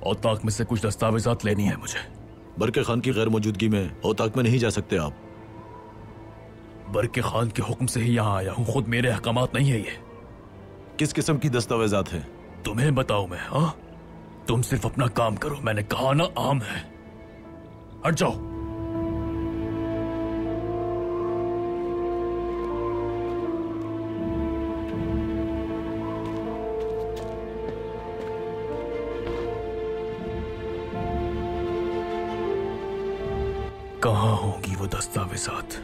औताक में से कुछ दस्तावेजात लेनी है मुझे। बरके खान की गैर मौजूदगी में औताक में नहीं जा सकते आप। बरके खान के हुक्म से ही यहाँ आया हूँ, खुद मेरे अहकामात नहीं है ये। किस किस्म की दस्तावेजात हैं? तुम्हें बताऊं मैं? हाँ, तुम सिर्फ अपना काम करो। मैंने कहा ना, आम है। हट जाओ। कहाँ होंगी वो दस्तावेजात?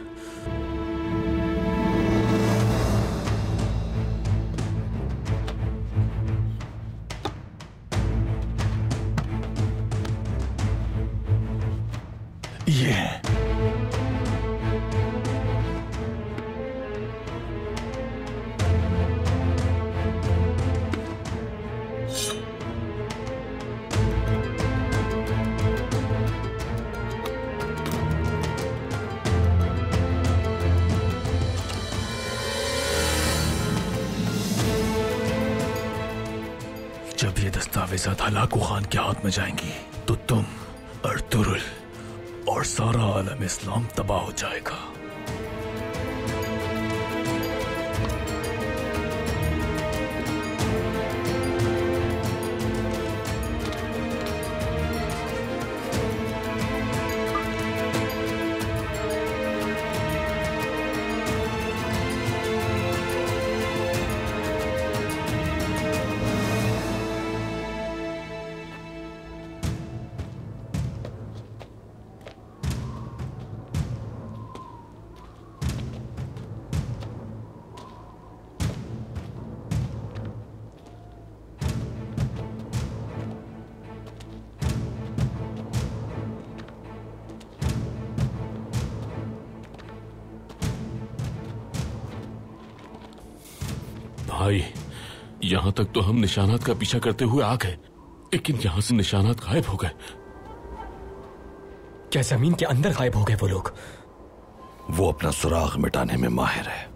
ये जब ये दस्तावेजात हलाकू खान के हाथ में जाएंगी तो तुम, अर्तुरुल और सारा आलम इस्लाम तबाह हो जाएगा। भाई, यहां तक तो हम निशानात का पीछा करते हुए आ गए, लेकिन यहां से निशानात गायब हो गए। क्या जमीन के अंदर गायब हो गए वो लोग? वो अपना सुराग मिटाने में माहिर है।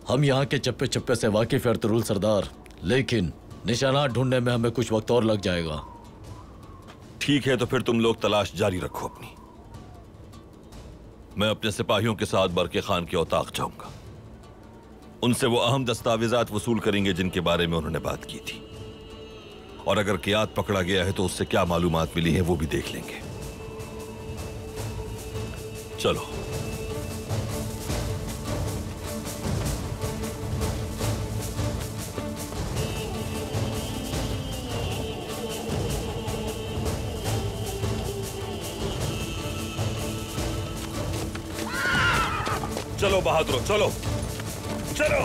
हम यहाँ के चप्पे चप्पे से वाकिफ है अर्तुरुल सरदार, लेकिन निशानात ढूंढने में हमें कुछ वक्त और लग जाएगा। ठीक है, तो फिर तुम लोग तलाश जारी रखो अपनी। मैं अपने सिपाहियों के साथ बरके खान के औताक जाऊंगा। उनसे वो अहम दस्तावेजात वसूल करेंगे जिनके बारे में उन्होंने बात की थी, और अगर कियात पकड़ा गया है तो उससे क्या मालूमात मिली है वो भी देख लेंगे। चलो। चलो बहादुर, चलो चलो।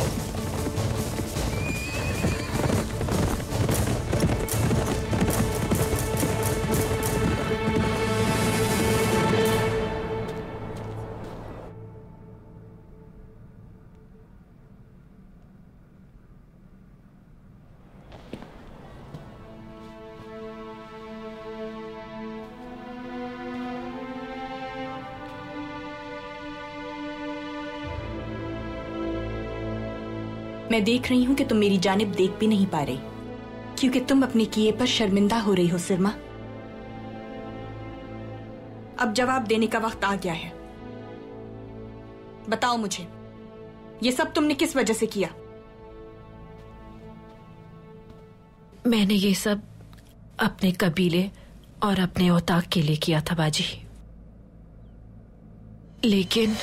मैं देख रही हूं कि तुम मेरी जानिब देख भी नहीं पा रही, क्योंकि तुम अपने किए पर शर्मिंदा हो रही हो सिरमा। अब जवाब देने का वक्त आ गया है। बताओ मुझे, ये सब तुमने किस वजह से किया? मैंने ये सब अपने कबीले और अपने औताक के लिए किया था बाजी, लेकिन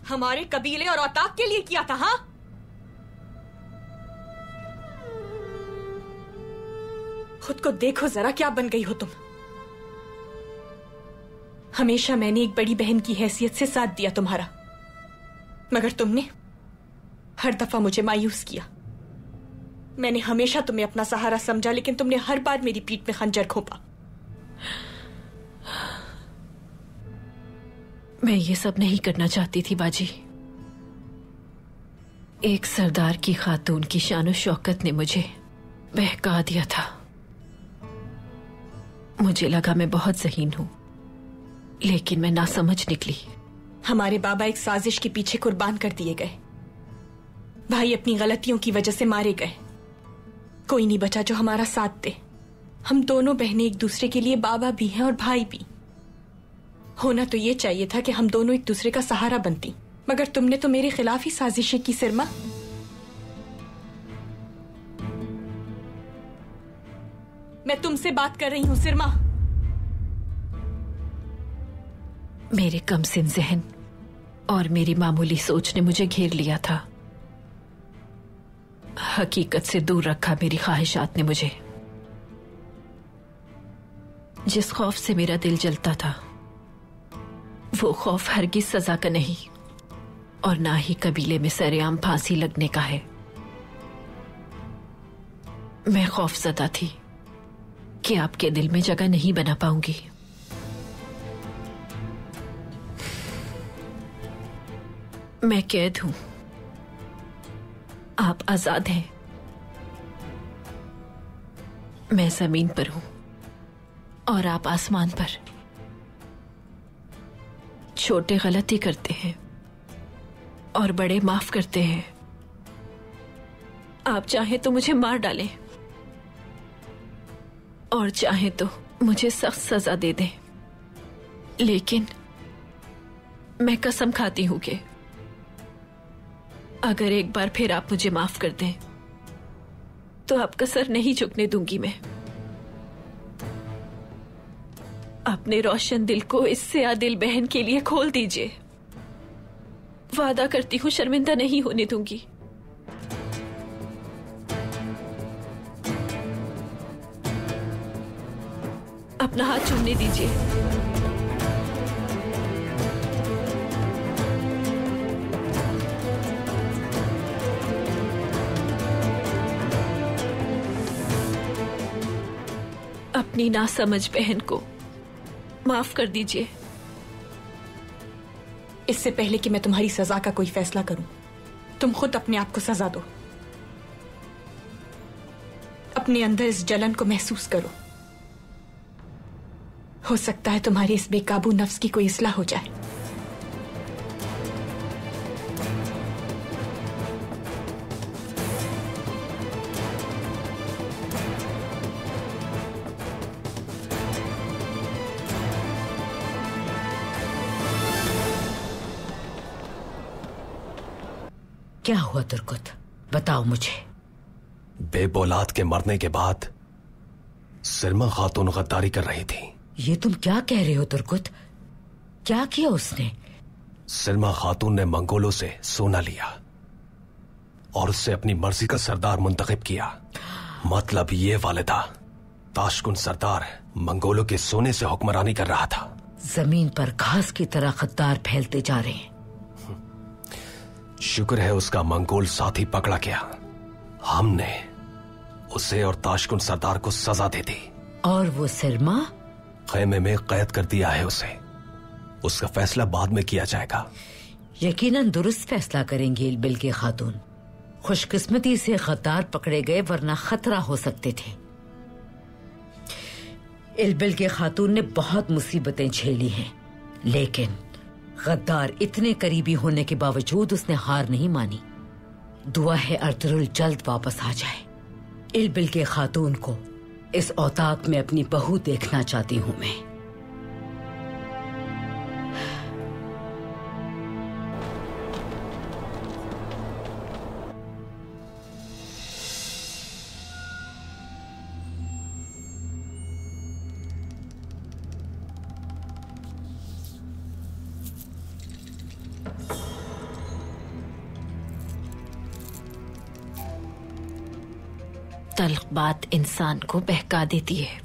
हमारे कबीले और औताक के लिए किया था? हाँ, खुद को देखो जरा, क्या बन गई हो तुम। हमेशा मैंने एक बड़ी बहन की हैसियत से साथ दिया तुम्हारा, मगर तुमने हर दफा मुझे मायूस किया। मैंने हमेशा तुम्हें अपना सहारा समझा, लेकिन तुमने हर बार मेरी पीठ में खंजर घोंपा। मैं ये सब नहीं करना चाहती थी बाजी। एक सरदार की खातून की शान और शौकत ने मुझे बहका दिया था। मुझे लगा मैं बहुत ज़हीन हूं, लेकिन मैं नासमझ निकली। हमारे बाबा एक साजिश के पीछे कुर्बान कर दिए गए। भाई अपनी गलतियों की वजह से मारे गए। कोई नहीं बचा जो हमारा साथ दे। हम दोनों बहनें एक दूसरे के लिए बाबा भी हैं और भाई भी। होना तो ये चाहिए था कि हम दोनों एक दूसरे का सहारा बनती, मगर तुमने तो मेरे खिलाफ ही साजिशें की सिरमा। मैं तुमसे बात कर रही हूं सिरमा। मेरे कमसिन जहन और मेरी मामूली सोच ने मुझे घेर लिया था। हकीकत से दूर रखा मेरी ख्वाहिशात ने मुझे। जिस खौफ से मेरा दिल जलता था वो खौफ हरगिज सजा का नहीं और ना ही कबीले में सरेआम फांसी लगने का है। मैं खौफजदा थी कि आपके दिल में जगह नहीं बना पाऊंगी। मैं कैद हूं, आप आजाद हैं। मैं जमीन पर हूं और आप आसमान पर। छोटे गलती करते हैं और बड़े माफ करते हैं। आप चाहें तो मुझे मार डालें और चाहें तो मुझे सख्त सजा दे दें, लेकिन मैं कसम खाती हूं कि अगर एक बार फिर आप मुझे माफ कर दें तो आपका सर नहीं झुकने दूंगी मैं। अपने रोशन दिल को इससे आदिल बहन के लिए खोल दीजिए। वादा करती हूं शर्मिंदा नहीं होने दूंगी। अपना हाथ चूमने दीजिए। अपनी नासमझ बहन को माफ कर दीजिए। इससे पहले कि मैं तुम्हारी सजा का कोई फैसला करूं, तुम खुद अपने आप को सजा दो। अपने अंदर इस जलन को महसूस करो। हो सकता है तुम्हारी इस बेकाबू नफ्स की कोई इस्लाह हो जाए। क्या हुआ तुर्कुत, बताओ मुझे। बेबौलाद के मरने के बाद सिरमा खातून गद्दारी कर रही थी। ये तुम क्या कह रहे हो तुर्कुत? क्या किया उसने? सिरमा खातून ने मंगोलों से सोना लिया और उससे अपनी मर्जी का सरदार मुंतखब किया। मतलब ये वालिदा, ताशकुन सरदार मंगोलों के सोने से हुक्मरानी कर रहा था। जमीन पर घास की तरह गद्दार फैलते जा रहे हैं। शुक्र है उसका मंगोल साथी पकड़ा गया। हमने उसे और ताशकुन सरदार को सजा दे दी। और वो सिरमा? खेमे में कैद कर दिया है उसे। उसका फैसला बाद में किया जाएगा। यकीनन दुरुस्त फैसला करेंगे इलबिल के खातून। खुशकिस्मती से गद्दार पकड़े गए, वरना खतरा हो सकते थे। इलबिल के खातून ने बहुत मुसीबतें झेली हैं, लेकिन गद्दार इतने करीबी होने के बावजूद उसने हार नहीं मानी। दुआ है अर्तुरुल जल्द वापस आ जाए। इलबिल के खातून को इस औताक में अपनी बहू देखना चाहती हूं मैं। तल्ख बात इंसान को बहका देती है।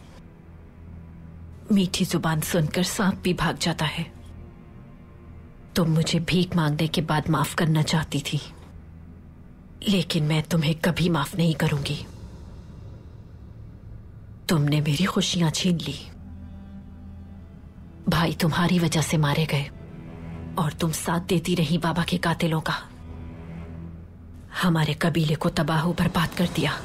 मीठी जुबान सुनकर सांप भी भाग जाता है। तुम मुझे भीख मांगने के बाद माफ करना चाहती थी, लेकिन मैं तुम्हें कभी माफ नहीं करूंगी। तुमने मेरी खुशियां छीन ली। भाई तुम्हारी वजह से मारे गए और तुम साथ देती रही बाबा के कातिलों का। हमारे कबीले को तबाह बर्बाद कर दिया।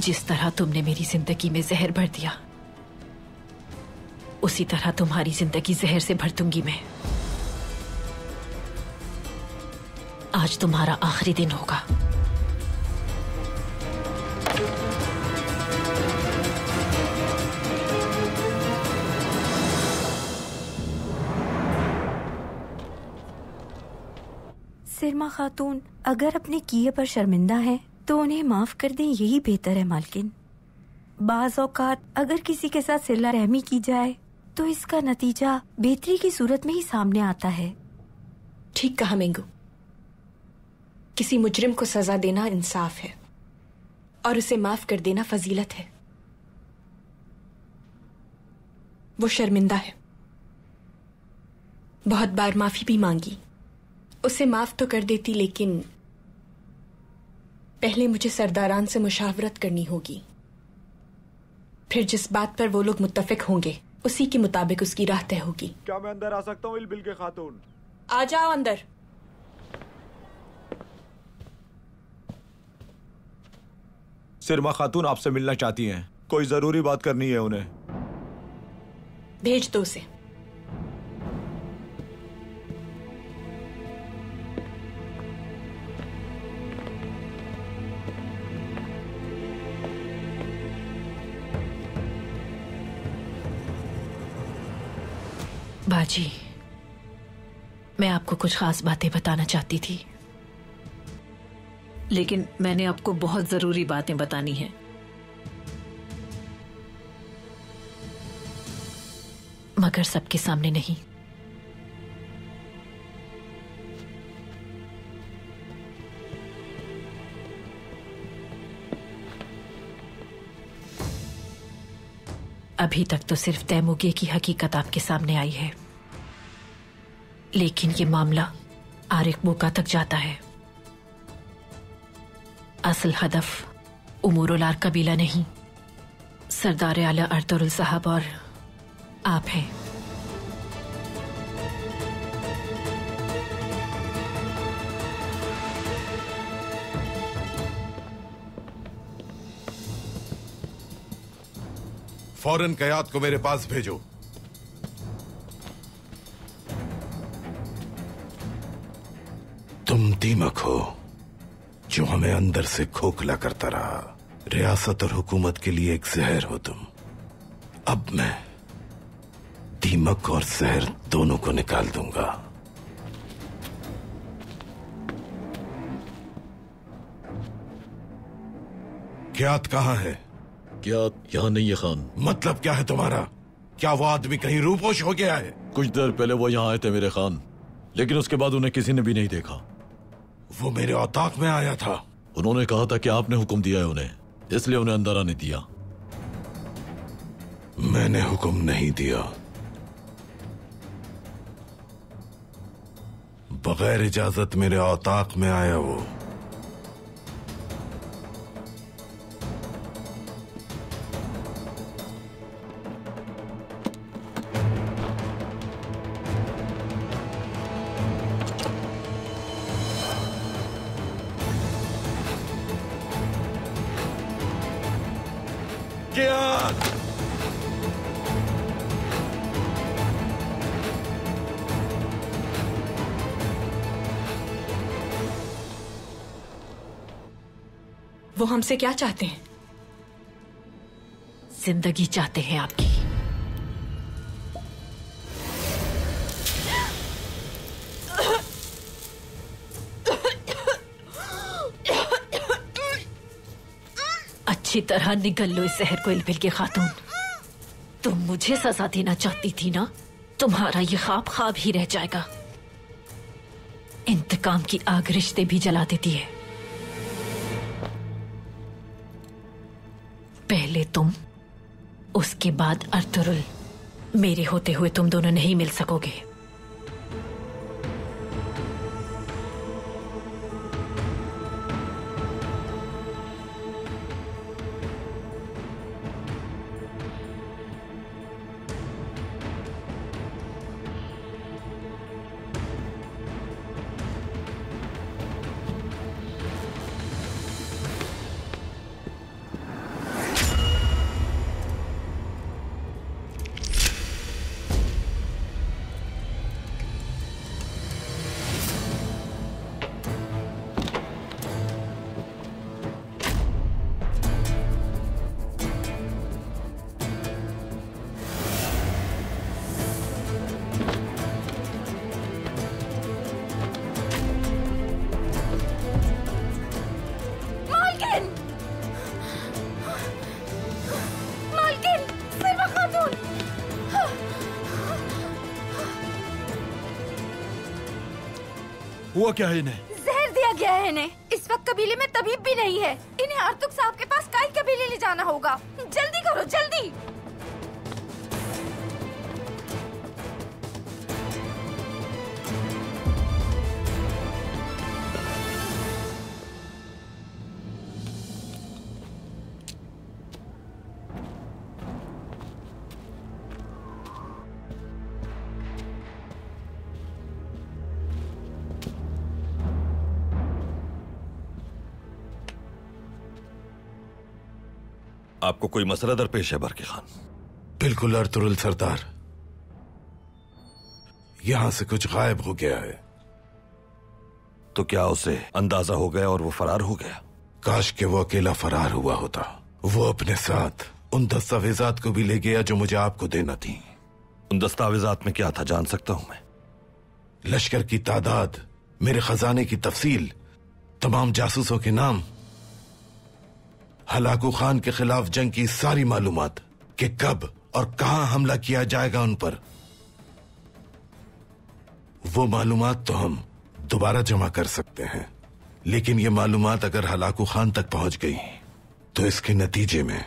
जिस तरह तुमने मेरी जिंदगी में जहर भर दिया, उसी तरह तुम्हारी जिंदगी जहर से भर दूंगी मैं। आज तुम्हारा आखिरी दिन होगा। सिरमा खातून अगर अपने किए पर शर्मिंदा है तो उन्हें माफ कर दें, यही बेहतर है मालकिन। बाज औकात अगर किसी के साथ सिला रहमी की जाए तो इसका नतीजा बेहतरी की सूरत में ही सामने आता है। ठीक कहा मेंगू। किसी मुजरिम को सजा देना इंसाफ है और उसे माफ कर देना फजीलत है। वो शर्मिंदा है, बहुत बार माफी भी मांगी, उसे माफ तो कर देती, लेकिन पहले मुझे सरदारान से मुशावरत करनी होगी। फिर जिस बात पर वो लोग मुत्तफिक होंगे उसी के मुताबिक उसकी राह तय होगी। क्या मैं अंदर आ सकता हूँ इलबिल के खातून? आ जाओ अंदर। सिरमा खातून आपसे मिलना चाहती हैं, कोई जरूरी बात करनी है उन्हें। भेज दो उसे। बाजी, मैं आपको कुछ खास बातें बताना चाहती थी, लेकिन मैंने आपको बहुत जरूरी बातें बतानी हैं। मगर सबके सामने नहीं। अभी तक तो सिर्फ तैमूगे की हकीकत आपके सामने आई है, लेकिन ये मामला आरिक बोका तक जाता है। असल हदफ उमूरुल कबीला नहीं, सरदार आला अर्तुरुल साहब और आप हैं। फौरन कयात को मेरे पास भेजो। तुम दीमक हो जो हमें अंदर से खोखला करता रहा। रियासत और हुकूमत के लिए एक जहर हो तुम। अब मैं दीमक और जहर दोनों को निकाल दूंगा। क्यात कहाँ है? क्यात यहाँ नहीं है खान। मतलब क्या है तुम्हारा? क्या वो आदमी कहीं रूपोश हो गया है? कुछ देर पहले वो यहाँ आए थे मेरे खान, लेकिन उसके बाद उन्हें किसी ने भी नहीं देखा। वो मेरे औताक में आया था। उन्होंने कहा था कि आपने हुक्म दिया है उन्हें, इसलिए उन्हें अंदर आने दिया। मैंने हुक्म नहीं दिया। बगैर इजाजत मेरे औताक में आया वो। वो हमसे क्या चाहते हैं? जिंदगी चाहते हैं आपकी। अच्छी तरह निगल लो इस जहर को इलबिल के खातून। तुम मुझे सजा देना चाहती थी ना? तुम्हारा ये ख्वाब ख्वाब ही रह जाएगा। इंतकाम की आग रिश्ते भी जला देती है। पहले तुम, उसके बाद अर्तुरुल। मेरे होते हुए तुम दोनों नहीं मिल सकोगे। हुआ क्या है इन्हें? जहर दिया गया है इन्हें। इस वक्त कबीले में तबीब भी नहीं है। इन्हें अर्तुक साहब के पास काई कबीले ले जाना होगा। जल्दी करो, जल्दी। आपको कोई मसला दरपेश है बरके खान? बिल्कुल अर्तुरुल सरदार, यहां से कुछ गायब हो गया है। तो क्या उसे अंदाजा हो गया और वो फरार हो गया? काश के वो अकेला फरार हुआ होता। वो अपने साथ उन दस्तावेजात को भी ले गया जो मुझे आपको देना थी। उन दस्तावेजात में क्या था, जान सकता हूं मैं? लश्कर की तादाद, मेरे खजाने की तफसील, तमाम जासूसों के नाम, हलाकू खान के खिलाफ जंग की सारी मालूमात कि कब और कहां हमला किया जाएगा उन पर। वो मालूमात तो हम दोबारा जमा कर सकते हैं, लेकिन ये मालूमात अगर हलाकू खान तक पहुंच गई तो इसके नतीजे में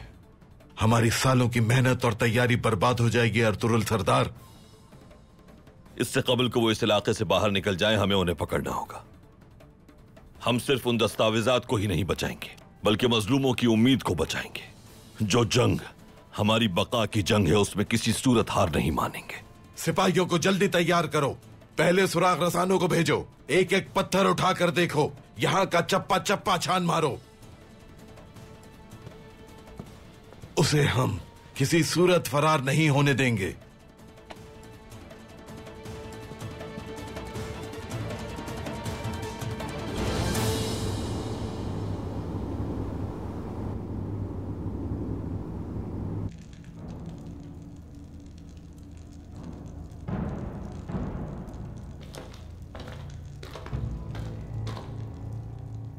हमारी सालों की मेहनत और तैयारी बर्बाद हो जाएगी अर्तुरुल सरदार। इससे कबल को वो इस इलाके से बाहर निकल जाए, हमें उन्हें पकड़ना होगा। हम सिर्फ उन दस्तावेजात को ही नहीं बचाएंगे, बल्कि मजलूमों की उम्मीद को बचाएंगे। जो जंग हमारी बका की जंग है, उसमें किसी सूरत हार नहीं मानेंगे। सिपाहियों को जल्दी तैयार करो। पहले सुराग रसानों को भेजो। एक एक पत्थर उठाकर देखो, यहां का चप्पा चप्पा छान मारो। उसे हम किसी सूरत फरार नहीं होने देंगे।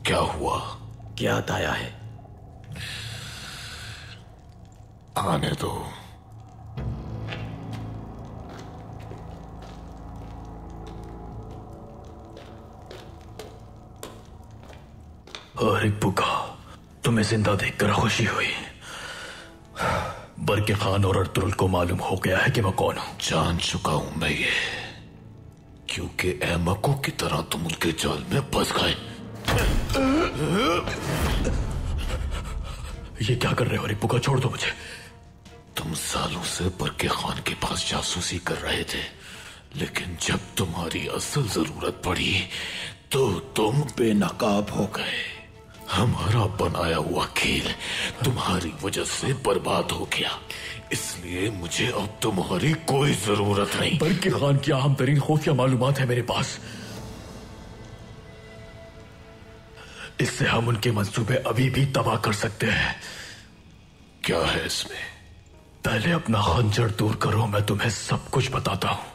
क्या हुआ? क्या आया है? आने दो। अरे बुका, तुम्हें जिंदा देखकर खुशी हुई। बरके खान और अर्तुरुल को मालूम हो गया है कि मैं कौन हूं। जान चुका हूं मैं ये, क्योंकि अहमकों की तरह तुम उनके जाल में फंस गए। ये क्या कर रहे हो रिपुका? छोड़ दो मुझे। तुम सालों से बरके खान के पास जासूसी कर रहे थे, लेकिन जब तुम्हारी असल जरूरत पड़ी तो तुम बेनकाब हो गए। हमारा बनाया हुआ खेल तुम्हारी वजह से बर्बाद हो गया, इसलिए मुझे अब तुम्हारी कोई जरूरत नहीं। बरके खान की अहम तरीन खुफिया मालूमात है मेरे पास। इससे हम उनके मंसूबे अभी भी तबाह कर सकते हैं। क्या है इसमें? पहले अपना खंजर दूर करो, मैं तुम्हें सब कुछ बताता हूं।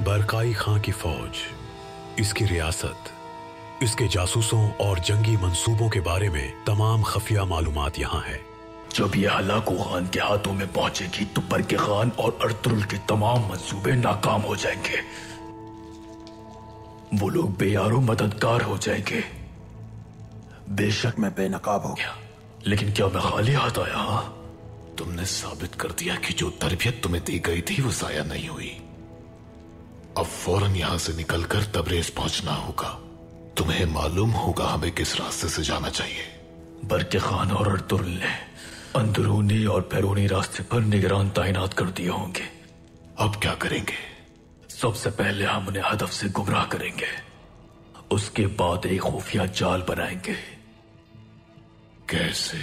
बरकाई खां की फौज, इसकी रियासत, इसके जासूसों और जंगी मंसूबों के बारे में तमाम खफिया मालूमात यहाँ है। जब ये हलाकू खान के हाथों में पहुंचेगी तो बरके खान और अर्तुरुल के तमाम मंसूबे नाकाम हो जाएंगे। वो लोग बेयारो मददगार हो जाएंगे। बेशक मैं बेनकाब हो गया, लेकिन क्या मैं खाली हाथ आया? तुमने साबित कर दिया कि जो तरबियत तुम्हें दी गई थी वो जाया नहीं हुई। अब फौरन यहां से निकलकर तबरेज पहुंचना होगा। तुम्हें मालूम होगा हमें किस रास्ते से जाना चाहिए। बरके खान और अर्तुरुल ने अंदरूनी और बैरूनी रास्ते पर निगरान तैनात कर दिए होंगे। अब क्या करेंगे? सबसे पहले हम उन्हें हदफ से गुमराह करेंगे, उसके बाद एक खुफिया जाल बनाएंगे। कैसे?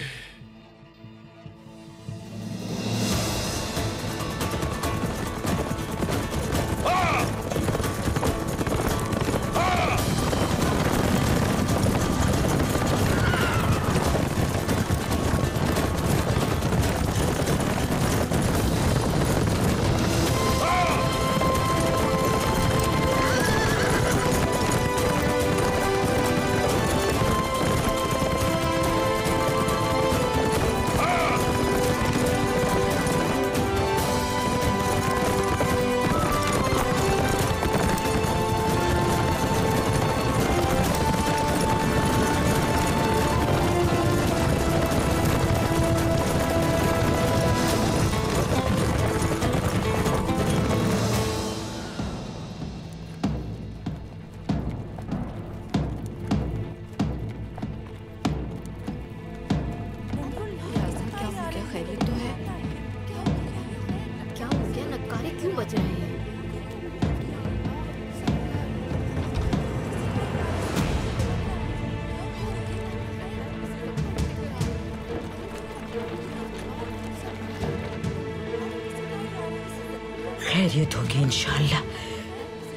खैरियत होगी इंशाल्लाह।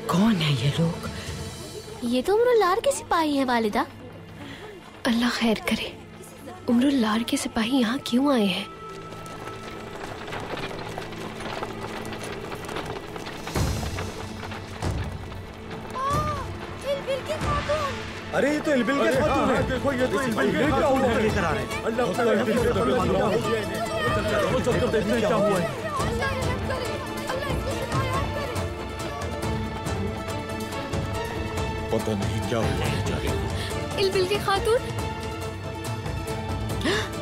कौन है ये लोग? ये तो उम्रुल्लार के सिपाही हैं वालिदा। अल्लाह खैर करे। उम्रुल्लार के सिपाही यहाँ क्यों आए हैं? अरे ये तो इलबिल के खातून है। देखो ये तो इलबिल के खातून है। लेकर आ रहे हैं। अल्लाह चलो देखने क्या हुआ है। पता नहीं क्या हुआ है जारी। इलबिल के खातून,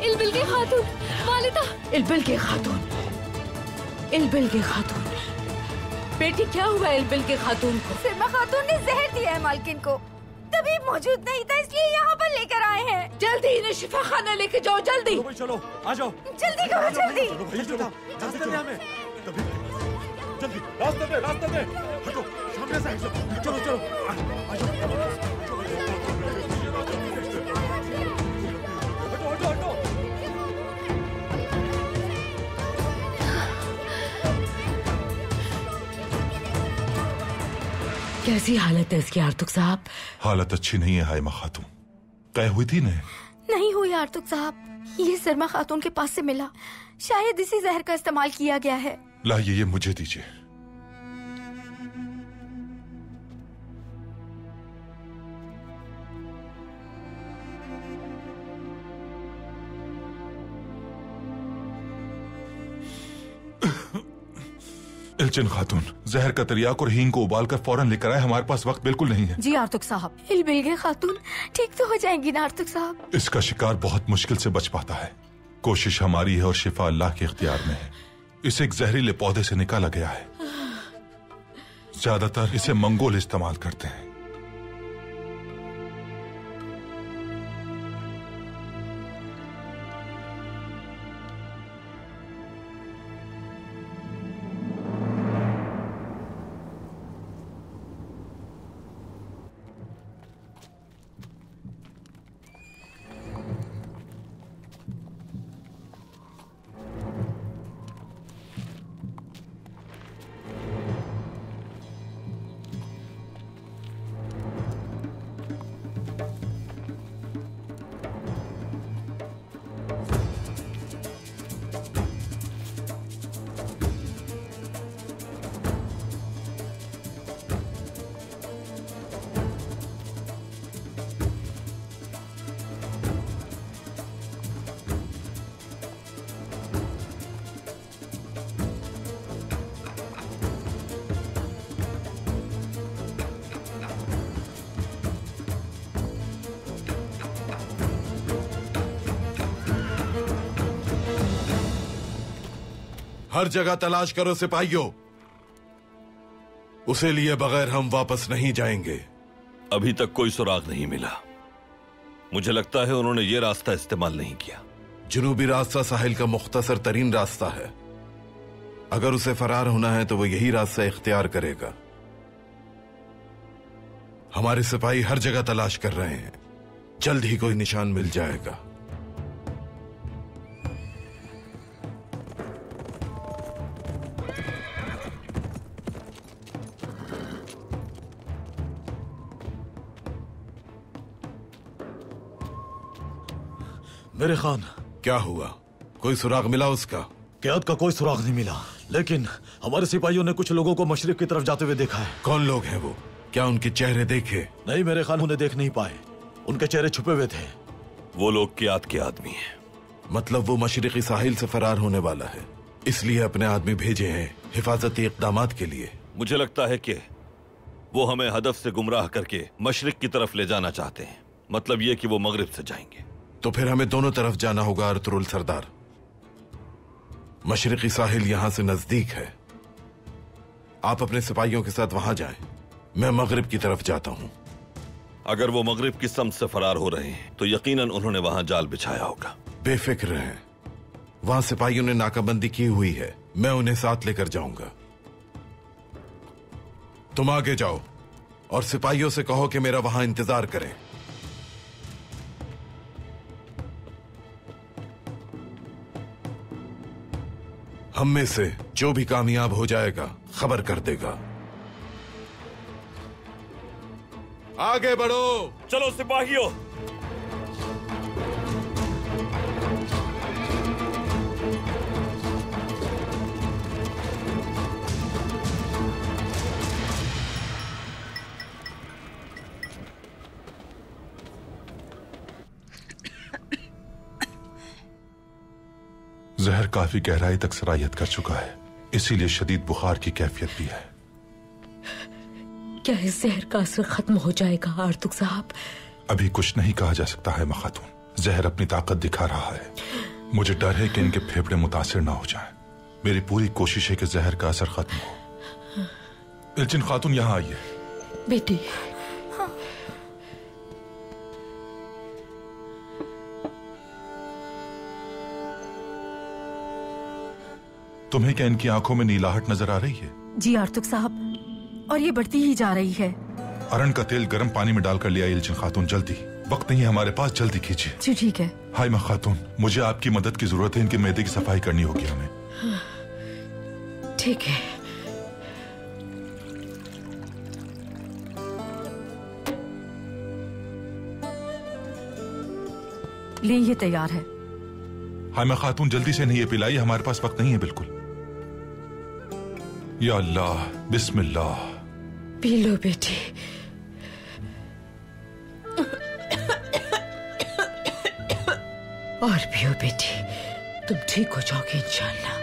इलबिल के खातून, वालिदा। इलबिल के खातून, इलबिल के खातून। बेटी क्या हुआ इलबिल के खातून को? सिरमा खातून ने जहर दिया है मालकिन को। तभी मौजूद नहीं था इसलिए यहाँ पर लेकर आए हैं। जल्दी इन्हें शिफा खाना लेके जाओ, जल्दी। चलो आ जाओ। जल्दी करो, जल्दी। रास्ते में हमें जल्दी रास्ते में हटो, सामने से चलो चलो आ जाओ। हटो। कैसी हालत है इसकी आर्तुक साहब? हालत अच्छी नहीं है हाइमा खातून। तय हुई थी ने? नहीं हुई आर्तुक साहब। ये सरमा खातून के पास से मिला। शायद इसी जहर का इस्तेमाल किया गया है। लाइए ये मुझे दीजिए। इल्चिन खातून, जहर का तिर्याक और हींग को उबालकर फौरन लेकर आए। हमारे पास वक्त बिल्कुल नहीं है। जी आर्तुक साहब। इलबिल खातून ठीक तो हो जाएंगी ना आर्तुक साहब? इसका शिकार बहुत मुश्किल से बच पाता है। कोशिश हमारी है और शिफा अल्लाह के इख्तियार में है। इसे एक जहरीले पौधे से निकाला गया है। ज्यादातर इसे मंगोल इस्तेमाल करते हैं। हर जगह तलाश करो सिपाहियों। उसे लिए बगैर हम वापस नहीं जाएंगे। अभी तक कोई सुराग नहीं मिला। मुझे लगता है उन्होंने ये रास्ता इस्तेमाल नहीं किया। जुनूबी रास्ता साहिल का मुख्तसर तरीन रास्ता है। अगर उसे फरार होना है तो वो यही रास्ता इख्तियार करेगा। हमारे सिपाही हर जगह तलाश कर रहे हैं। जल्द ही कोई निशान मिल जाएगा। मेरे खान, क्या हुआ? कोई सुराग मिला उसका? कैद का कोई सुराग नहीं मिला, लेकिन हमारे सिपाहियों ने कुछ लोगों को मशरिक की तरफ जाते हुए देखा है। कौन लोग हैं वो? क्या उनके चेहरे देखे? नहीं मेरे खान, उन्हें देख नहीं पाए। उनके चेहरे छुपे हुए थे। वो लोग कियात के आदमी हैं। मतलब वो मशरिकी साहिल से फरार होने वाला है, इसलिए अपने आदमी भेजे हैं हिफाजती इक़दामात के लिए। मुझे लगता है कि वो हमें हदफ से गुमराह करके मशरिक की तरफ ले जाना चाहते हैं। मतलब ये कि वो मगरिब से जाएंगे। तो फिर हमें दोनों तरफ जाना होगा अर्तुरुल सरदार। मशरिकी साहिल यहां से नजदीक है। आप अपने सिपाहियों के साथ वहां जाएं। मैं मगरिब की तरफ जाता हूं। अगर वो मगरिब की समत से फरार हो रहे हैं तो यकीनन उन्होंने वहां जाल बिछाया होगा। बेफिक्र हैं। वहां सिपाहियों ने नाकाबंदी की हुई है। मैं उन्हें साथ लेकर जाऊंगा। तुम आगे जाओ और सिपाहियों से कहो कि मेरा वहां इंतजार करें। हम में से जो भी कामयाब हो जाएगा खबर कर देगा। आगे बढ़ो। चलो सिपाहियों। जहर काफी गहराई तक सरायत कर चुका है, इसीलिए शदीद बुखार की कैफियत भी है। क्या इस जहर का असर खत्म हो जाएगा आर्तुक साहब? अभी कुछ नहीं कहा जा सकता है मां खातून। जहर अपनी ताकत दिखा रहा है। मुझे डर है कि इनके फेफड़े मुतासिर ना हो जाएं। मेरी पूरी कोशिश है कि जहर का असर खत्म हो। इल्चिन खातून यहाँ आइए। बेटी, तुम्हें क्या इनकी आंखों में नीलाहट नजर आ रही है? जी आर्तुक साहब, और ये बढ़ती ही जा रही है। अरण का तेल गर्म पानी में डालकर लिया इल्चिन खातून, जल्दी। वक्त नहीं है हमारे पास, जल्दी कीजिए। जी ठीक है। हाय मां खातून, मुझे आपकी मदद की जरूरत है। इनके मैदे की सफाई करनी होगी हमें। ठीक है। ले, ये तैयार है। हाय मां खातून, जल्दी से नहीं ये पिलाई, हमारे पास वक्त नहीं है बिल्कुल। या अल्लाह, बिस्मिल्लाह। पी लो बेटी। और पियो बेटी, तुम ठीक हो जाओगे इंशाल्लाह।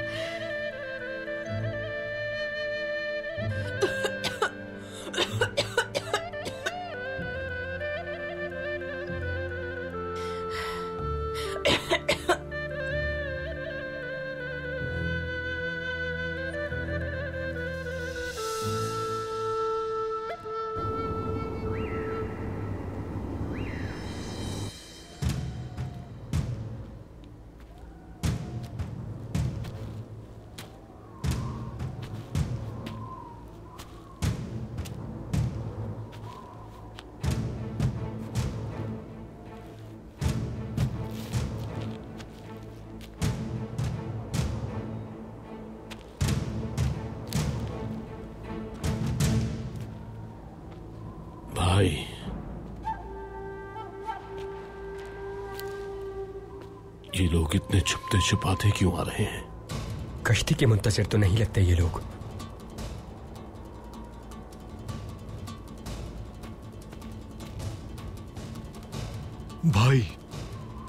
भाई, ये लोग इतने छुपते छुपाते क्यों आ रहे हैं? कश्ती के मुंतजिर तो नहीं लगते ये लोग। भाई,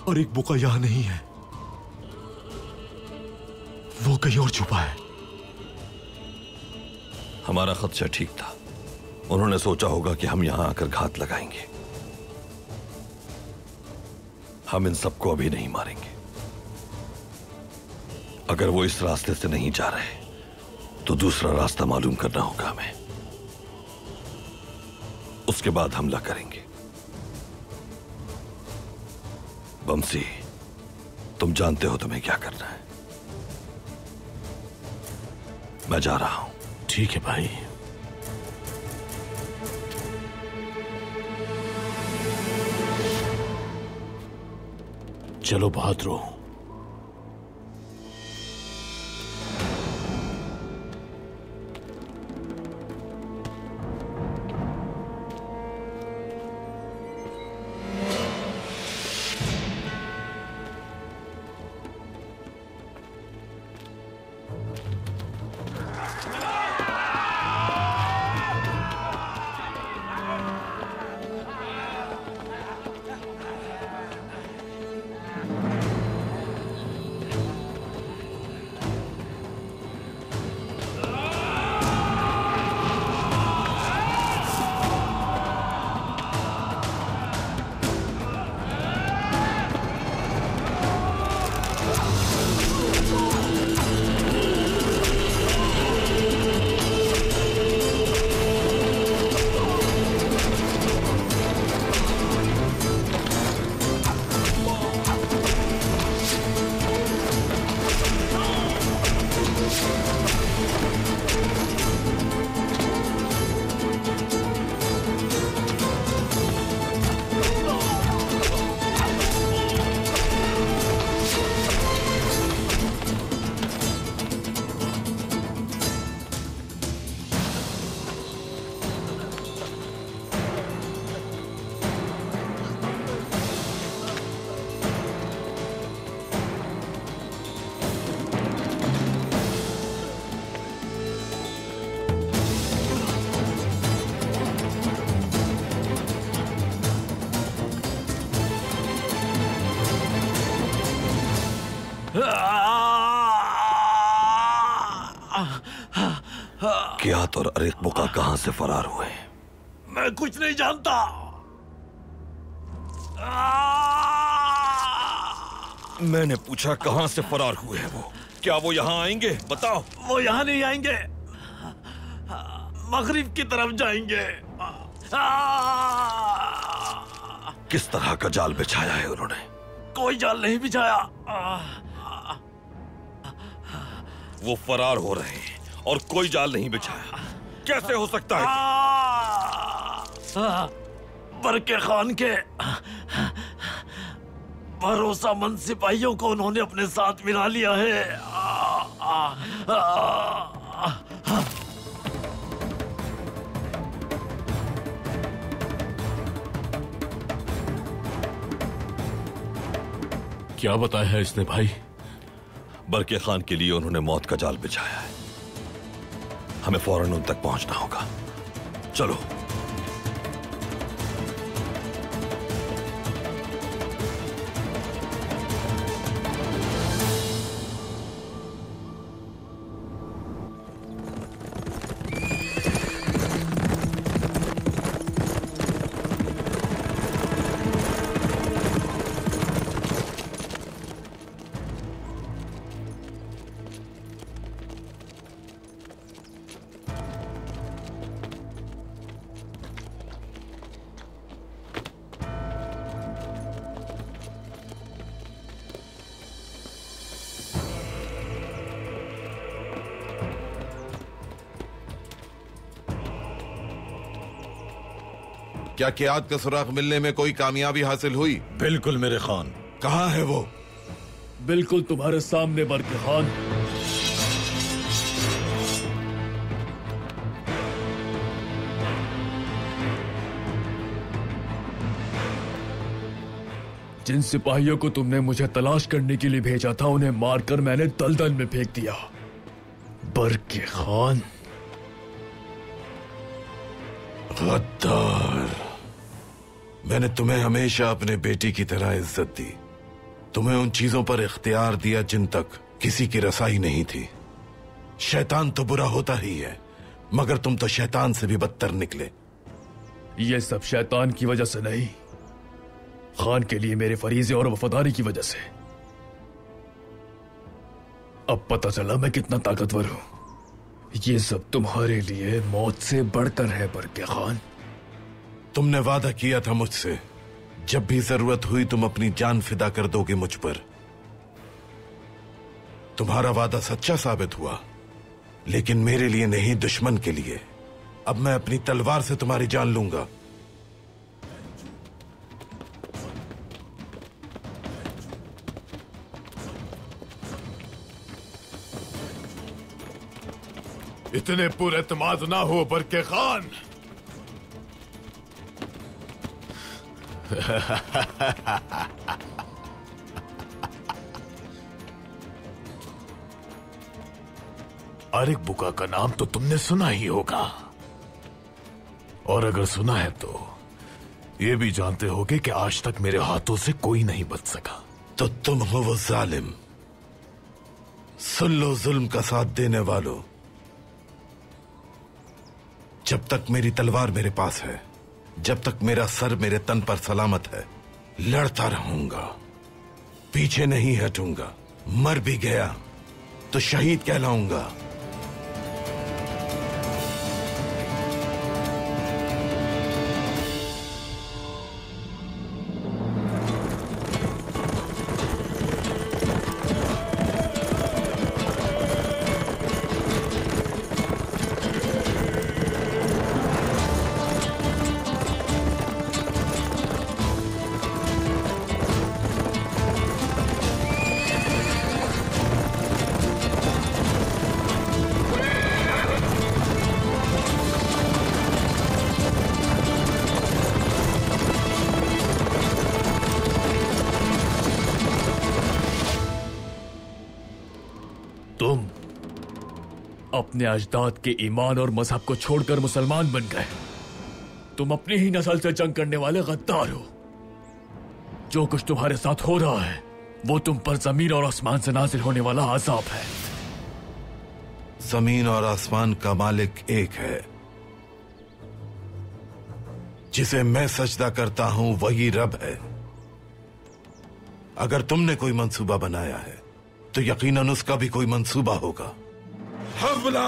और एक बुका यहां नहीं है, वो कहीं और छुपा है। हमारा खदशा ठीक था। उन्होंने सोचा होगा कि हम यहां आकर घात लगाएंगे। हम इन सबको अभी नहीं मारेंगे। अगर वो इस रास्ते से नहीं जा रहे तो दूसरा रास्ता मालूम करना होगा हमें। उसके बाद हमला करेंगे। बमसी, तुम जानते हो तुम्हें क्या करना है। मैं जा रहा हूं। ठीक है भाई। चलो बहादुरो। कियात और अरीक बुका कहां से फरार हुए? मैं कुछ नहीं जानता। मैंने पूछा कहां से फरार हुए हैं वो? क्या वो यहाँ आएंगे? बताओ। वो यहाँ नहीं आएंगे, मगरिब की तरफ जाएंगे। किस तरह का जाल बिछाया है उन्होंने? कोई जाल नहीं बिछाया। वो फरार हो रहे हैं और कोई जाल नहीं बिछाया, कैसे हो सकता है? बरके खान के भरोसामंद सिपाहियों को उन्होंने अपने साथ मिला लिया है। क्या बताया है इसने भाई? बरके खान के लिए उन्होंने मौत का जाल बिछाया है। हमें फौरन उन तक पहुंचना होगा। चलो। क्या कियात का सुराग मिलने में कोई कामयाबी हासिल हुई? बिल्कुल मेरे खान। कहाँ है वो? बिल्कुल तुम्हारे सामने बरके खान। जिन सिपाहियों को तुमने मुझे तलाश करने के लिए भेजा था, उन्हें मारकर मैंने दलदल में फेंक दिया। बरके खान गद्दार, मैंने तुम्हें हमेशा अपने बेटी की तरह इज्जत दी। तुम्हें उन चीजों पर इख्तियार दिया जिन तक किसी की रसाई नहीं थी। शैतान तो बुरा होता ही है, मगर तुम तो शैतान से भी बदतर निकले। ये सब शैतान की वजह से नहीं, खान के लिए मेरे फरीजे और वफादारी की वजह से। अब पता चला मैं कितना ताकतवर हूं। ये सब तुम्हारे लिए मौत से बढ़कर है बरके खान। तुमने वादा किया था मुझसे, जब भी जरूरत हुई तुम अपनी जान फिदा कर दोगे मुझ पर। तुम्हारा वादा सच्चा साबित हुआ, लेकिन मेरे लिए नहीं, दुश्मन के लिए। अब मैं अपनी तलवार से तुम्हारी जान लूंगा। इतने पुरएतमाद ना हो बरके खान। अरीक बुका का नाम तो तुमने सुना ही होगा, और अगर सुना है तो ये भी जानते होगे कि आज तक मेरे हाथों से कोई नहीं बच सका। तो तुम हो वो जालिम। सुन लो जुल्म का साथ देने वालों, जब तक मेरी तलवार मेरे पास है, जब तक मेरा सर मेरे तन पर सलामत है, लड़ता रहूंगा, पीछे नहीं हटूंगा। मर भी गया तो शहीद कहलाऊंगा। तुम अपने अजदाद के ईमान और मजहब को छोड़कर मुसलमान बन गए। तुम अपनी ही नस्ल से जंग करने वाले गद्दार हो। जो कुछ तुम्हारे साथ हो रहा है वो तुम पर जमीन और आसमान से नाजिल होने वाला अज़ाब है। जमीन और आसमान का मालिक एक है। जिसे मैं सजदा करता हूं वही रब है। अगर तुमने कोई मंसूबा बनाया है तो यकीनन उसका भी कोई मंसूबा होगा। हमला!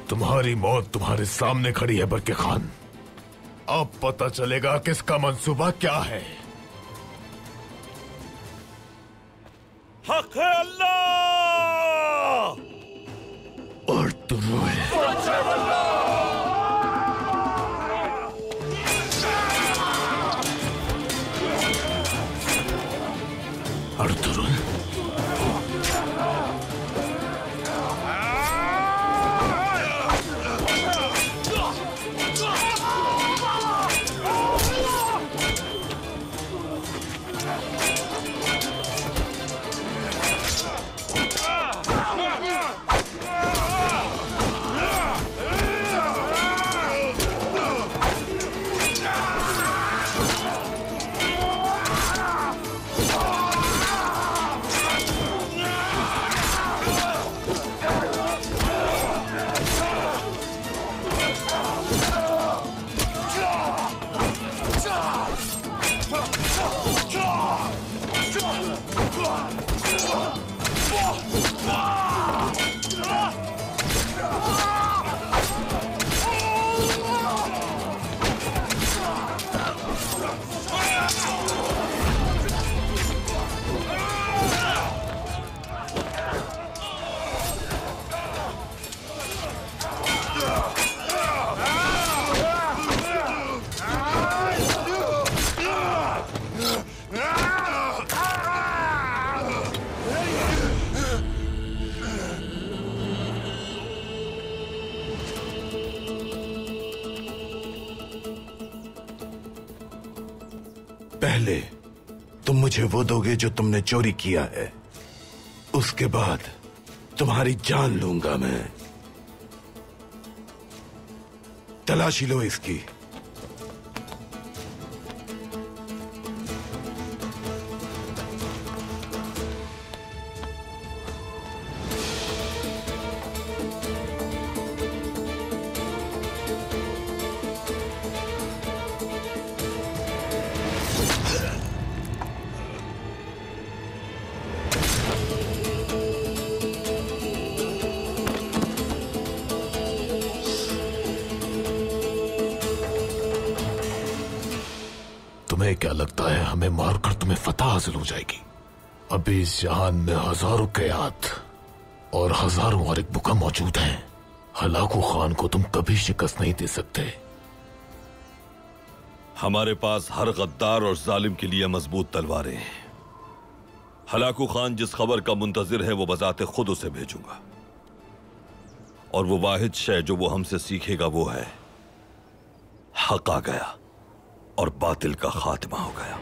तुम्हारी मौत तुम्हारे सामने खड़ी है बरके खान। अब पता चलेगा किसका मंसूबा क्या है। हक है अल्लाह और अर्तुरुल पहले तुम मुझे वो दोगे जो तुमने चोरी किया है, उसके बाद तुम्हारी जान लूंगा मैं। तलाशी लो इसकी। तुम्हें क्या लगता है हमें मारकर तुम्हें फतह हासिल हो जाएगी? अभी इस जहान में हजारों कयात और हजारों और एक बुका मौजूद हैं। हलाकू खान को तुम कभी शिकस्त नहीं दे सकते। हमारे पास हर गद्दार और जालिम के लिए मजबूत तलवारें हैं। हलाकू खान जिस खबर का मुंतजिर है वो बजाते खुद उसे भेजूंगा, और वो वाहिद शय जो वो हमसे सीखेगा वो है हक आ गया और बातिल का खात्मा हो गया।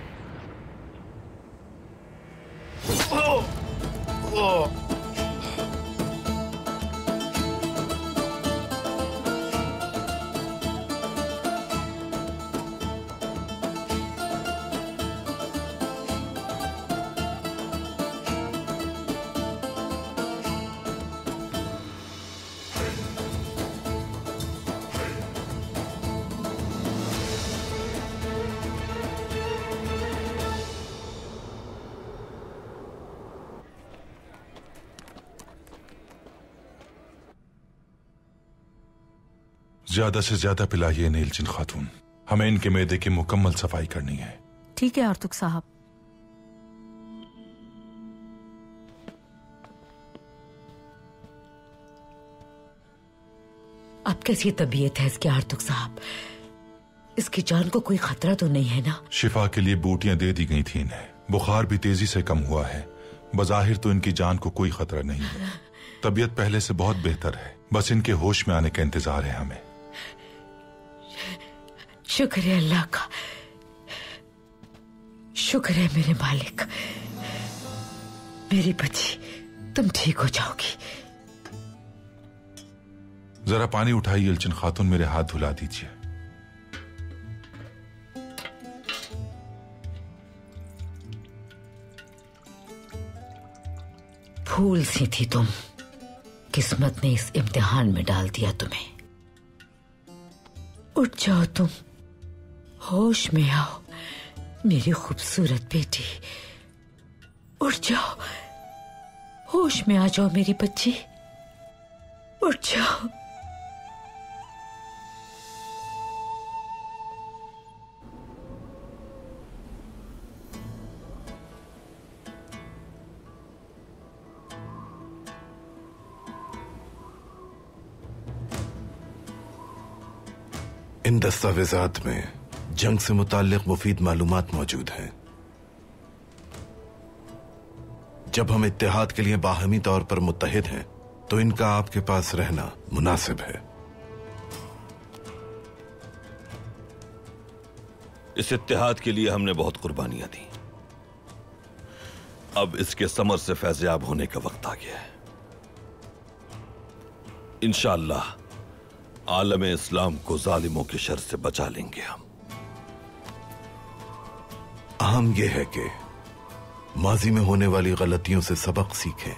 ज्यादा से ज्यादा पिलाइए नीलचिन खातून, हमें इनके मैदे की मुकम्मल सफाई करनी है। ठीक है आर्तुक साहब। अब कैसी तबीयत है इसकी आर्तुक साहब? इसकी जान को कोई खतरा तो नहीं है ना? शिफा के लिए बूटियां दे दी गई थी इन्हें, बुखार भी तेजी से कम हुआ है, बजाहिर तो इनकी जान को कोई खतरा नहीं है। तबीयत पहले से बहुत बेहतर है, बस इनके होश में आने का इंतजार है हमें। शुक्र है अल्लाह का, शुक्र है मेरे मालिक। मेरी बच्ची तुम ठीक हो जाओगी। जरा पानी उठाइए इल्चिन खातून, मेरे हाथ धुला दीजिए। फूल सी थी तुम, किस्मत ने इस इम्तिहान में डाल दिया तुम्हें। उठ जाओ तुम, होश में आओ मेरी खूबसूरत बेटी। उठ जाओ, होश में आ जाओ मेरी बच्ची, उठ जाओ। इन दस्तावेजात में जंग से मुताल्लिक मुफीद मालूमात मौजूद हैं। जब हम इत्तेहाद के लिए बाहमी तौर पर मुत्तहिद हैं तो इनका आपके पास रहना मुनासिब है। इस इत्तेहाद के लिए हमने बहुत कुर्बानियां दी, अब इसके समर से फैज़याब होने का वक्त आ गया है। इंशाअल्लाह आलम इस्लाम को जालिमों के शर से बचा लेंगे हम। अहम यह है कि माजी में होने वाली गलतियों से सबक सीखें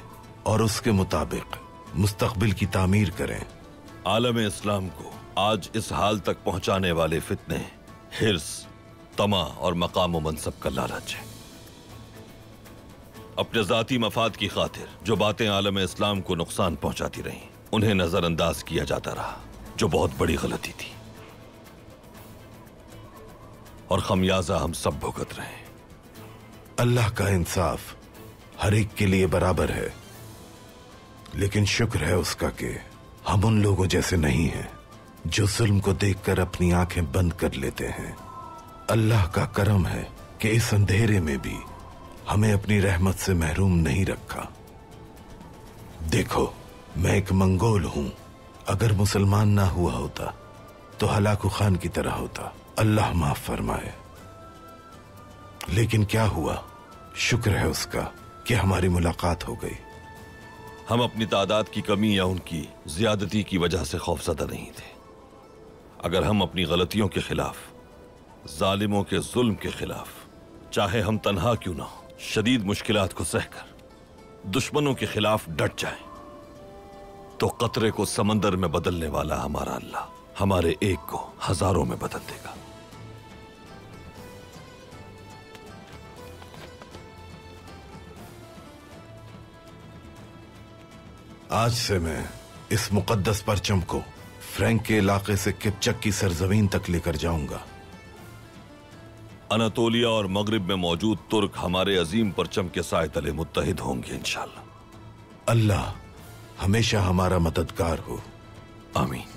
और उसके मुताबिक मुस्तकबिल की तामीर करें। आलम इस्लाम को आज इस हाल तक पहुंचाने वाले फितने हिर्स, तमा और मकाम व मनसब का लालच है। अपने जाती मफाद की खातिर जो बातें आलम इस्लाम को नुकसान पहुंचाती रहीं, उन्हें नजरअंदाज किया जाता रहा, जो बहुत बड़ी गलती थी, और खमियाजा हम सब भुगत रहे हैं। अल्लाह का इंसाफ हर एक के लिए बराबर है, लेकिन शुक्र है उसका कि हम उन लोगों जैसे नहीं हैं जो जुल्म को देखकर अपनी आंखें बंद कर लेते हैं। अल्लाह का करम है कि इस अंधेरे में भी हमें अपनी रहमत से महरूम नहीं रखा। देखो, मैं एक मंगोल हूं, अगर मुसलमान ना हुआ होता तो हलाकू खान की तरह होता, अल्लाह माफ फरमाए। लेकिन क्या हुआ, शुक्र है उसका कि हमारी मुलाकात हो गई। हम अपनी तादाद की कमी या उनकी ज्यादती की वजह से खौफजदा नहीं थे। अगर हम अपनी गलतियों के खिलाफ, जालिमों के जुल्म के खिलाफ, चाहे हम तन्हा क्यों ना हो, शदीद मुश्किलात को सहकर दुश्मनों के खिलाफ डट जाएं, तो कतरे को समंदर में बदलने वाला हमारा अल्लाह हमारे एक को हजारों में बदल देगा। आज से मैं इस मुकद्दस परचम को फ्रैंक के इलाके से किपचक की सरजमीन तक लेकर जाऊंगा। अनातोलिया और मगरिब में मौजूद तुर्क हमारे अजीम परचम के साए तले मुत्तहिद होंगे इंशाअल्लाह। अल्लाह हमेशा हमारा मददगार हो, आमीन।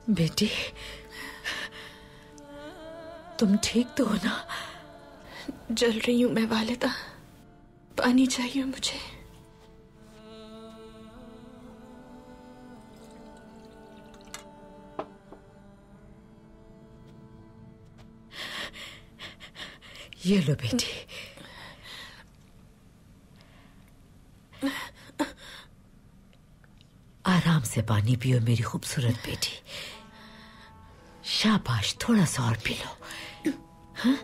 बेटी, तुम ठीक तो हो ना? जल रही हूं मैं वालिदा, पानी चाहिए मुझे। ये लो बेटी। आराम से पानी पियो मेरी खूबसूरत बेटी। शाबाश, थोड़ा सा और पी लो। हाँ?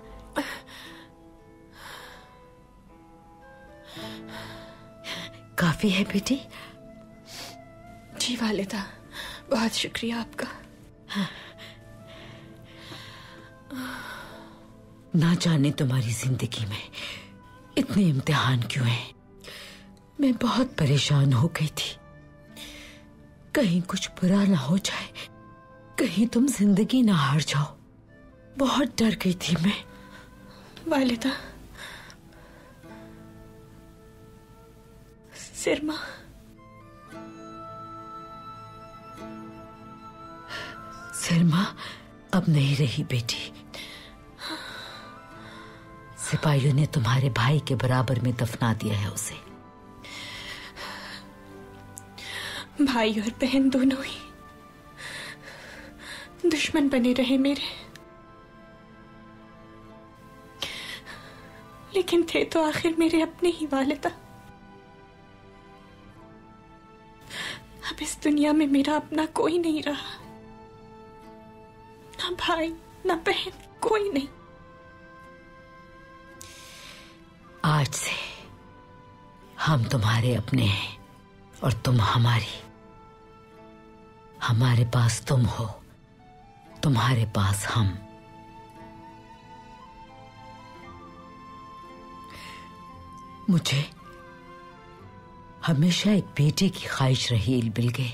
काफी है बेटी? जी वालिदा, बहुत शुक्रिया आपका। हाँ। ना जाने तुम्हारी जिंदगी में इतने इम्तिहान क्यों हैं। मैं बहुत परेशान हो गई थी, कहीं कुछ बुरा ना हो जाए, कहीं तुम जिंदगी ना हार जाओ। बहुत डर गई थी मैं। वालिदा, सिरमा, सिरमा अब नहीं रही बेटी। सिपाहियों ने तुम्हारे भाई के बराबर में दफना दिया है उसे। भाई और बहन दोनों ही दुश्मन बने रहे मेरे, लेकिन थे तो आखिर मेरे अपने ही वालिदा। अब इस दुनिया में मेरा अपना कोई नहीं रहा, ना भाई ना बहन, कोई नहीं। आज से हम तुम्हारे अपने हैं और तुम हमारी। हमारे पास तुम हो, तुम्हारे पास हम। मुझे हमेशा एक बेटी की ख्वाहिश रही इल्बिलगे,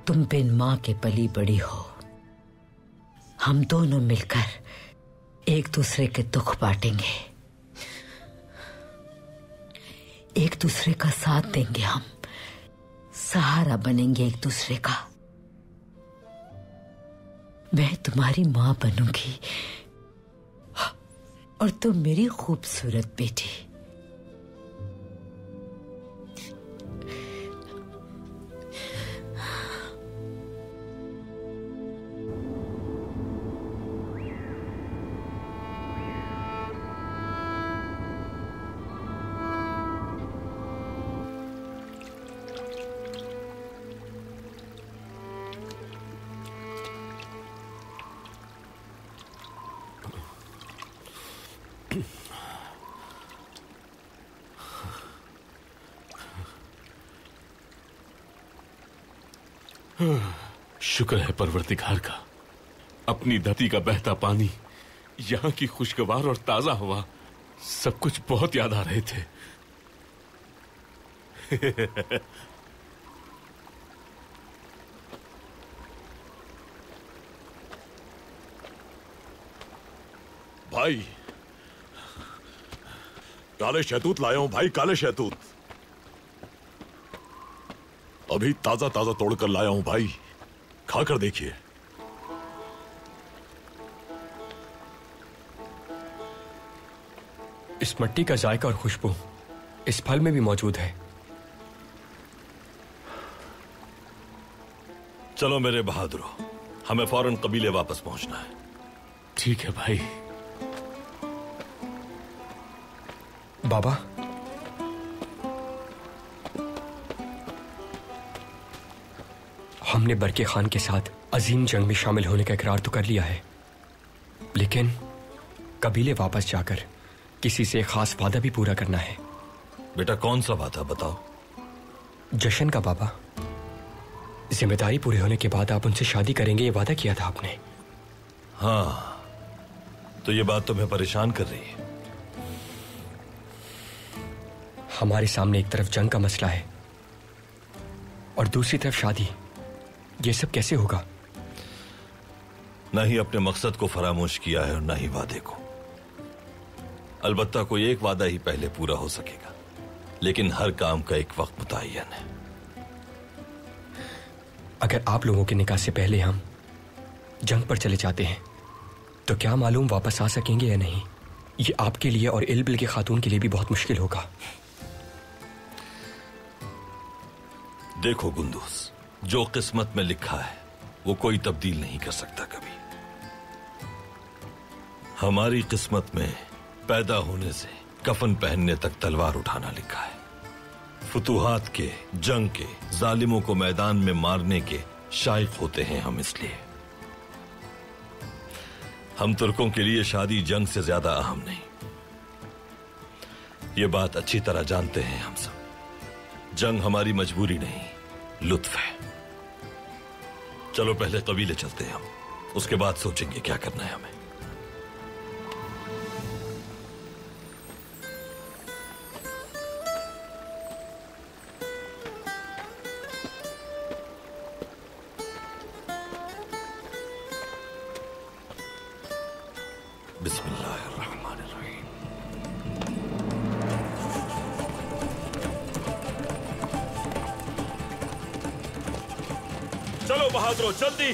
तुम बिन मां के पली बड़ी हो। हम दोनों मिलकर एक दूसरे के दुख बांटेंगे, एक दूसरे का साथ देंगे, हम सहारा बनेंगे एक दूसरे का। मैं तुम्हारी मां बनूंगी और तुम मेरी खूबसूरत बेटी। शुक्र है परवरदिगार का, अपनी धरती का बहता पानी, यहाँ की खुशगवार और ताजा हवा, सब कुछ बहुत याद आ रहे थे। भाई, काले शहतूत लाया हूं भाई, काले शहतूत अभी ताजा ताजा तोड़कर लाया हूं भाई, खाकर देखिए। इस मिट्टी का जायका और खुशबू इस फल में भी मौजूद है। चलो मेरे बहादुरों, हमें फौरन कबीले वापस पहुंचना है। ठीक है भाई। बाबा, हमने बरके खान के साथ अजीम जंग में शामिल होने का इकरार तो कर लिया है, लेकिन कबीले वापस जाकर किसी से खास वादा भी पूरा करना है। बेटा कौन सा वादा बताओ? जश्न का बाबा। जिम्मेदारी पूरे होने के बाद आप उनसे शादी करेंगे, ये वादा किया था आपने। हाँ, तो ये बात तुम्हें परेशान कर रही है? हमारे सामने एक तरफ जंग का मसला है और दूसरी तरफ शादी। ये सब कैसे होगा? ना ही अपने मकसद को फरामोश किया है और ना ही वादे को। अलबत्ता कोई एक वादा ही पहले पूरा हो सकेगा, लेकिन हर काम का एक वक्त मुतय्यन है। अगर आप लोगों के निकाह से पहले हम जंग पर चले जाते हैं तो क्या मालूम वापस आ सकेंगे या नहीं। ये आपके लिए और इल्बिल की खातून के लिए भी बहुत मुश्किल होगा। देखो गुंदूस, जो किस्मत में लिखा है वो कोई तब्दील नहीं कर सकता कभी। हमारी किस्मत में पैदा होने से कफन पहनने तक तलवार उठाना लिखा है। फुतूहात के, जंग के, जालिमों को मैदान में मारने के शाइक होते हैं हम। इसलिए हम तुर्कों के लिए शादी जंग से ज्यादा अहम नहीं। ये बात अच्छी तरह जानते हैं हम सब। जंग हमारी मजबूरी नहीं, लुत्फ है। चलो पहले कबीले चलते हैं हम, उसके बाद सोचेंगे क्या करना है हमें। बिस्मिल्लाहिर्रहमानिर्रहीम। चलो बहादुरो, जल्दी।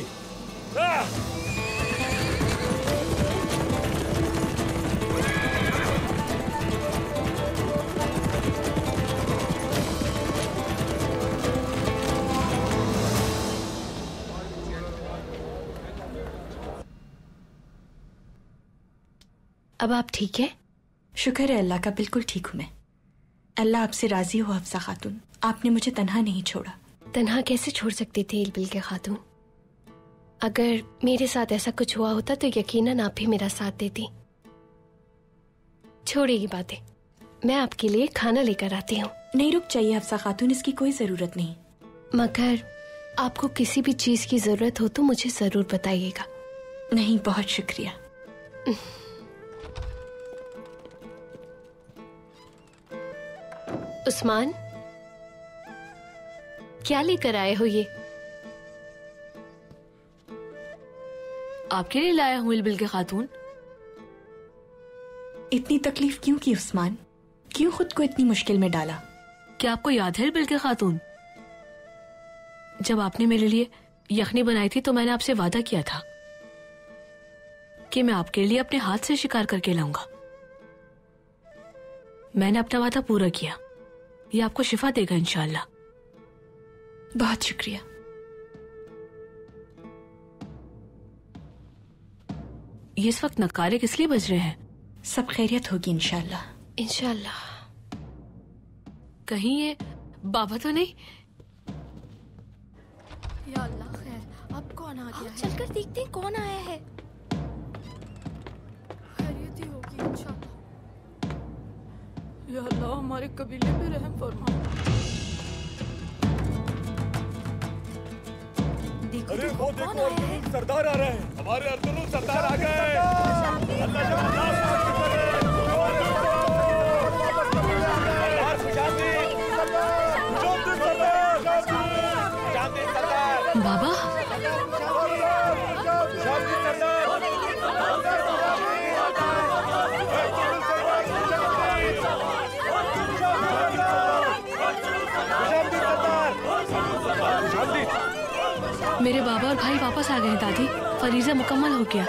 अब आप ठीक है? शुक्र है अल्लाह का, बिल्कुल ठीक हूँ मैं। अल्लाह आपसे राजी हो अफसा खातून, आपने मुझे तन्हा नहीं छोड़ा। तन्हा कैसे छोड़ सकती थी इल्बिल के खातून? अगर मेरे साथ ऐसा कुछ हुआ होता तो यकीनन आप भी मेरा साथ देती। छोड़िए ये बातें, मैं आपके लिए खाना लेकर आती हूँ। नहीं, रुक जाइए अफसा खातून, इसकी कोई जरूरत नहीं। मगर आपको किसी भी चीज की जरूरत हो तो मुझे जरूर बताइएगा। नहीं, बहुत शुक्रिया। उस्मान, क्या लेकर आए हो ये? आपके लिए लाया हूँ इल्बिल के खातून। इतनी तकलीफ क्यों की उस्मान? क्यों खुद को इतनी मुश्किल में डाला? क्या आपको याद है इल्बिल के खातून, जब आपने मेरे लिए यखनी बनाई थी तो मैंने आपसे वादा किया था कि मैं आपके लिए अपने हाथ से शिकार करके लाऊंगा। मैंने अपना वादा पूरा किया। ये आपको शिफा देगा इंशाअल्लाह। बहुत शुक्रिया। ये इस वक्त नकारे किस लिए बज रहे हैं? सब खैरियत होगी इंशाअल्लाह। इंशाअल्लाह। कहीं ये बाबा तो नहीं? या अल्लाह, खैर, अब कौन आ गया है? चलकर देखते हैं कौन आया है। खैरियत ही होगी इंशाअल्लाह। या अल्लाह, हमारे कबीले पे रहम फरमा। अरे वो देखो, अर्तुगरुल सरदार आ रहे हैं। हमारे अर्तुगरुल सरदार आ गए। बाबा, मेरे बाबा और भाई वापस आ गए दादी। फरीजा मुकम्मल हो गया।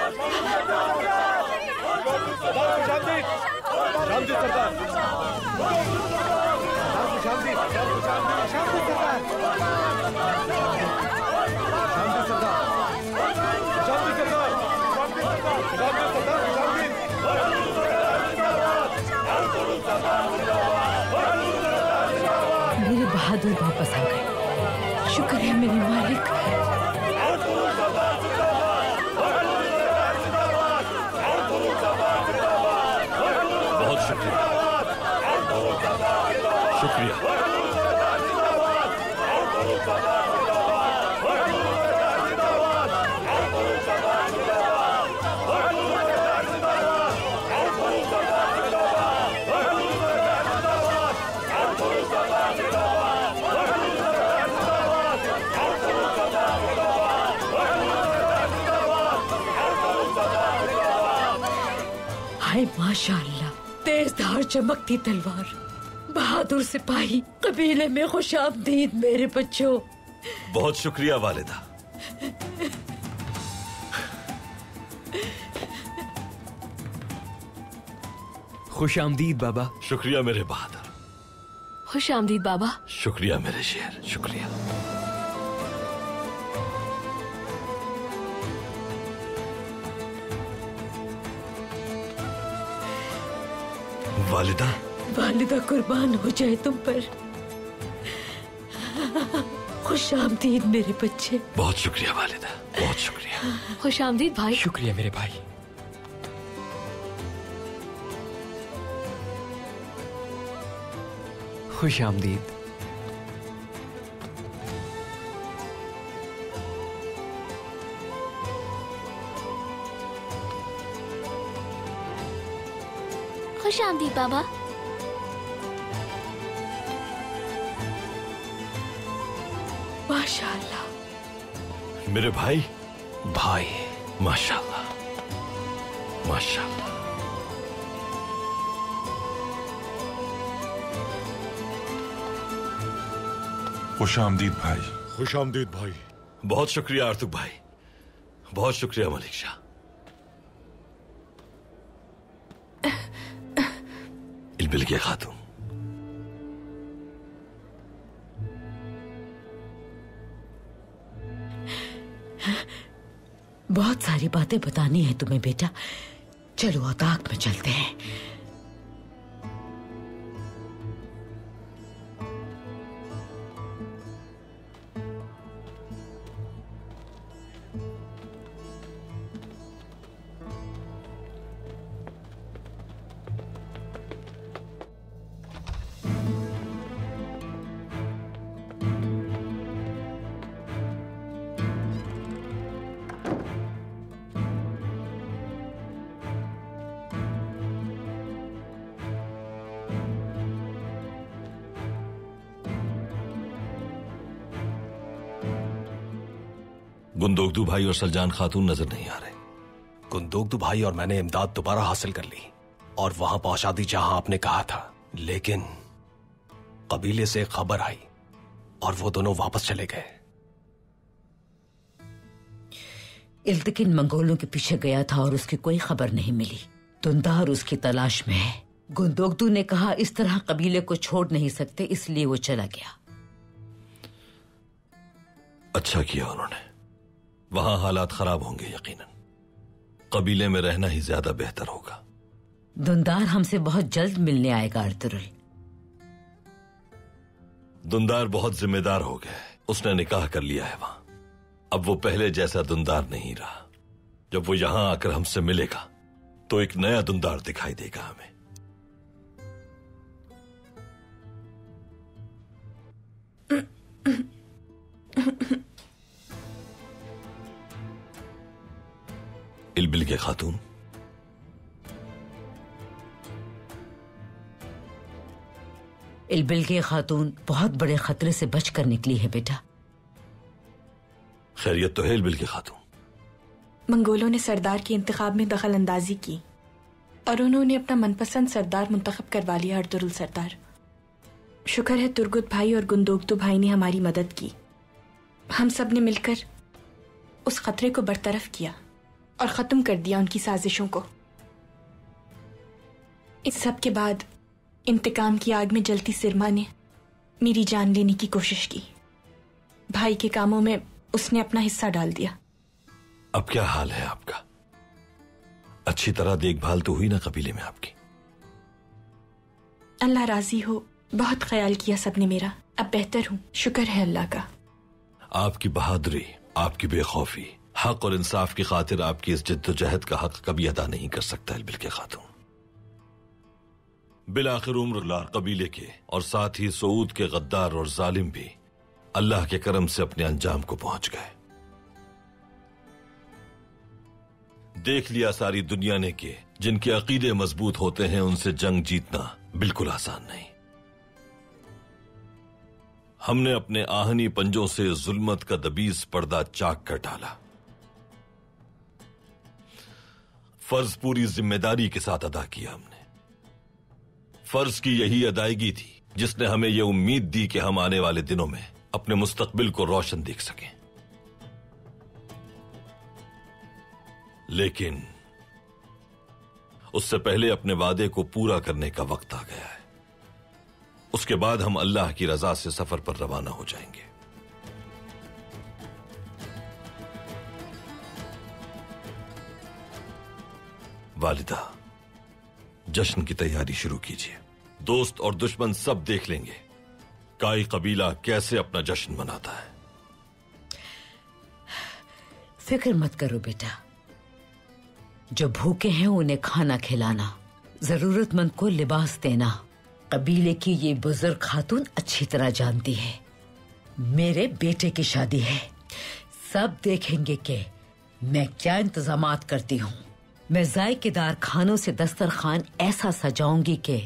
मेरे बहादुर वापस आ गए। शुक्र है मेरे मालिक। बहुत शुक्रिया। शुक्रिया। हाय माशाअल्लाह, तेज धार चमकती तलवार, बहादुर सिपाही, कबीले में खुशामदीद मेरे बच्चों। बहुत शुक्रिया वालिदा। खुश आमदीद बाबा। शुक्रिया मेरे बहादुर। खुश आमदीद बाबा। शुक्रिया मेरे शेर, शुक्रिया। वालिदा। वालिदा कुर्बान हो जाए तुम पर। खुश आमदीद मेरे बच्चे। बहुत शुक्रिया वालिदा, बहुत शुक्रिया। खुश आमदीद भाई। शुक्रिया मेरे भाई। खुश आमदीद। खुश आमदीद बाबा। माशाअल्लाह। मेरे भाई। भाई। माशाअल्लाह, माशाअल्लाह। खुश आमदीद भाई। खुश आमदीद भाई। बहुत शुक्रिया आर्तुक भाई, बहुत शुक्रिया मलिक शाह। इल्बिल के खातून। बहुत सारी बातें बतानी है तुम्हें बेटा। चलो अताक में चलते हैं। गुंदोगदू भाई और सलजान खातून नजर नहीं आ रहे। गुंदोगदू भाई और मैंने इमदाद दोबारा हासिल कर ली और वहां पहुंचा दी जहां आपने कहा था, लेकिन कबीले से खबर आई और वो दोनों वापस चले गए। इल्तकिन मंगोलों के पीछे गया था और उसकी कोई खबर नहीं मिली। दुंदार उसकी तलाश में है। गुंदोगदू ने कहा इस तरह कबीले को छोड़ नहीं सकते, इसलिए वो चला गया। अच्छा किया उन्होंने। वहां हालात खराब होंगे यकीनन। कबीले में रहना ही ज्यादा बेहतर होगा। दुंदार हमसे बहुत जल्द मिलने आएगा अर्तुरुल। दुंदार बहुत जिम्मेदार हो गया है। उसने निकाह कर लिया है वहां। अब वो पहले जैसा दुंदार नहीं रहा। जब वो यहां आकर हमसे मिलेगा तो एक नया दुंदार दिखाई देगा हमें। इल्बिल के खातून। इल्बिल के खातून बहुत बड़े खतरे से बचकर निकली है बेटा। खैरियत तो है इल्बिल के खातून? मंगोलों ने सरदार के इंतखाब में दखल अंदाजी की और उन्होंने अपना मनपसंद सरदार मुंतखब करवा लिया, अर्तुरुल सरदार। शुक्र है तुर्गुत भाई और गुंदोगदू भाई ने हमारी मदद की। हम सब ने मिलकर उस खतरे को बरतरफ किया और खत्म कर दिया उनकी साजिशों को। इस सब के बाद इंतकाम की आग में जलती सिरमा ने मेरी जान लेने की कोशिश की। भाई के कामों में उसने अपना हिस्सा डाल दिया। अब क्या हाल है आपका? अच्छी तरह देखभाल तो हुई ना कबीले में आपकी? अल्लाह राजी हो, बहुत ख्याल किया सबने मेरा। अब बेहतर हूँ, शुक्र है अल्लाह का। आपकी बहादुरी, आपकी बेखौफी, हक और इंसाफ की खातिर आपकी इस जिद्दोजहद का हक कभी अदा नहीं कर सकता इल्बिल के खातून। बिलाखिर उम्र कबीले के और साथ ही सऊद के गद्दार और जालिम भी अल्लाह के करम से अपने अंजाम को पहुंच गए। देख लिया सारी दुनिया ने कि जिनके अकीदे मजबूत होते हैं उनसे जंग जीतना बिल्कुल आसान नहीं। हमने अपने आहनी पंजों से जुल्मत का दबीज पर्दा चाक कर डाला। फर्ज पूरी जिम्मेदारी के साथ अदा किया हमने। फर्ज की यही अदायगी थी जिसने हमें यह उम्मीद दी कि हम आने वाले दिनों में अपने मुस्तकबिल को रोशन देख सकें। लेकिन उससे पहले अपने वादे को पूरा करने का वक्त आ गया है। उसके बाद हम अल्लाह की रजा से सफर पर रवाना हो जाएंगे। वालिदा, जश्न की तैयारी शुरू कीजिए। दोस्त और दुश्मन सब देख लेंगे काई कबीला कैसे अपना जश्न मनाता है। फिक्र मत करो बेटा, जो भूखे हैं उन्हें खाना खिलाना, जरूरतमंद को लिबास देना कबीले की ये बुजुर्ग खातून अच्छी तरह जानती है। मेरे बेटे की शादी है, सब देखेंगे कि मैं क्या इंतजामात करती हूँ। मैं जायकेदार खानों से दस्तरखान ऐसा सजाऊंगी कि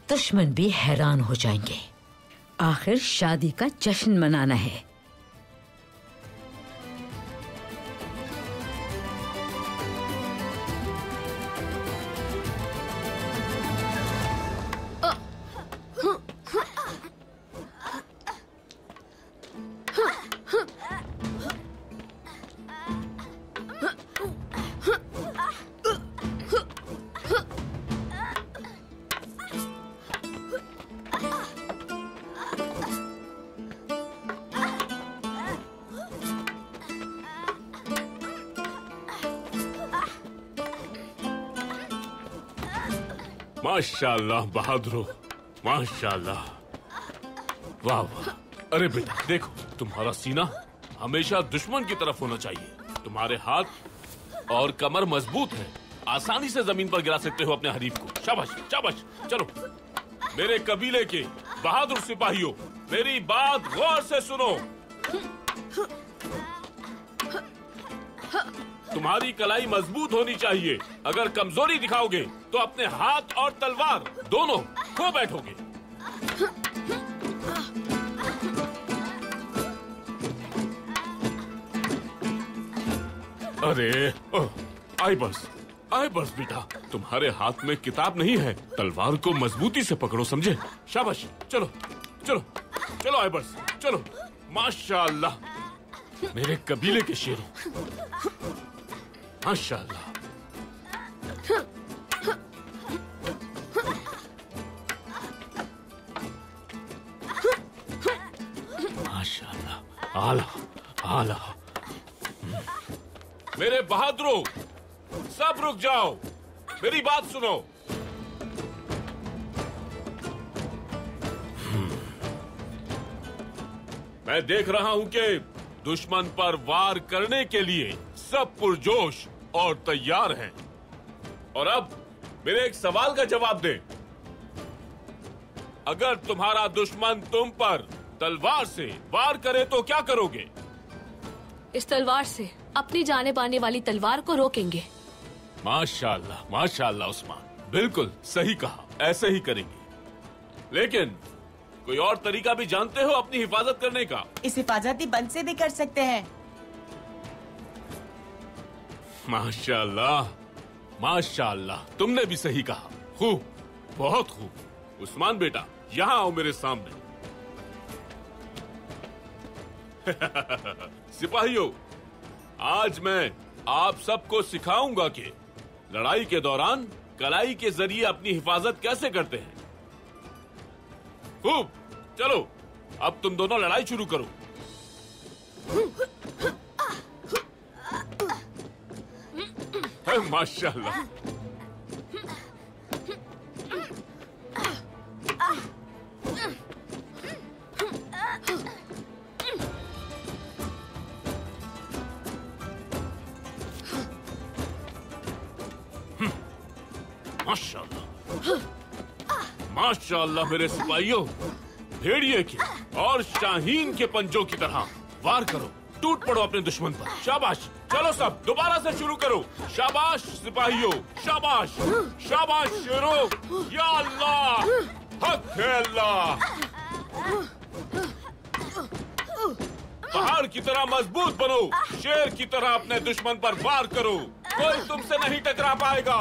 दुश्मन भी हैरान हो जाएंगे। आखिर शादी का जश्न मनाना है। माशाल्लाह बहादुरो, माशाल्लाह, वाह वाह। अरे बेटा देखो, तुम्हारा सीना हमेशा दुश्मन की तरफ होना चाहिए। तुम्हारे हाथ और कमर मजबूत है, आसानी से जमीन पर गिरा सकते हो अपने हरीफ को। शाबाश शाबाश। चलो मेरे कबीले के बहादुर सिपाहियों, मेरी बात गौर से सुनो। तुम्हारी कलाई मजबूत होनी चाहिए। अगर कमजोरी दिखाओगे तो अपने हाथ और तलवार दोनों खो बैठोगे। अरे आई बस बेटा, तुम्हारे हाथ में किताब नहीं है, तलवार को मजबूती से पकड़ो, समझे? शाबाश। चलो चलो चलो आई बस, चलो। माशाल्लाह मेरे कबीले के शेरों, माशाल्लाह। माशाल्लाह, आला आला। मेरे बहादुरों, सब रुक जाओ, मेरी बात सुनो। मैं देख रहा हूं कि दुश्मन पर वार करने के लिए सब पुरजोश और तैयार हैं। और अब मेरे एक सवाल का जवाब दे। अगर तुम्हारा दुश्मन तुम पर तलवार से वार करे तो क्या करोगे? इस तलवार से अपनी जाने पाने वाली तलवार को रोकेंगे। माशाल्लाह माशाल्लाह उस्मान, बिल्कुल सही कहा, ऐसे ही करेंगे। लेकिन कोई और तरीका भी जानते हो अपनी हिफाजत करने का? इस हिफाजती बंद से भी कर सकते हैं। माशाल्लाह माशाल्लाह, तुमने भी सही कहा। खूब, बहुत खूब। उस्मान बेटा, यहाँ आओ मेरे सामने। सिपाहियों, आज मैं आप सबको सिखाऊंगा कि लड़ाई के दौरान कलाई के जरिए अपनी हिफाजत कैसे करते हैं। खूब, चलो अब तुम दोनों लड़ाई शुरू करो। माशाल्लाह। माशाल्लाह माशाल्लाह मेरे सिपाहियों, भेड़िए के और शाहीन के पंजों की तरह वार करो, टूट पड़ो अपने दुश्मन पर। शाबाश। चलो सब दोबारा से शुरू करो। शाबाश सिपाहियों, शाबाश शाबाश शेरों। या अल्लाह, हक है अल्लाह। पहाड़ की तरह मजबूत बनो, शेर की तरह अपने दुश्मन पर वार करो, कोई तुमसे नहीं टकरा पाएगा।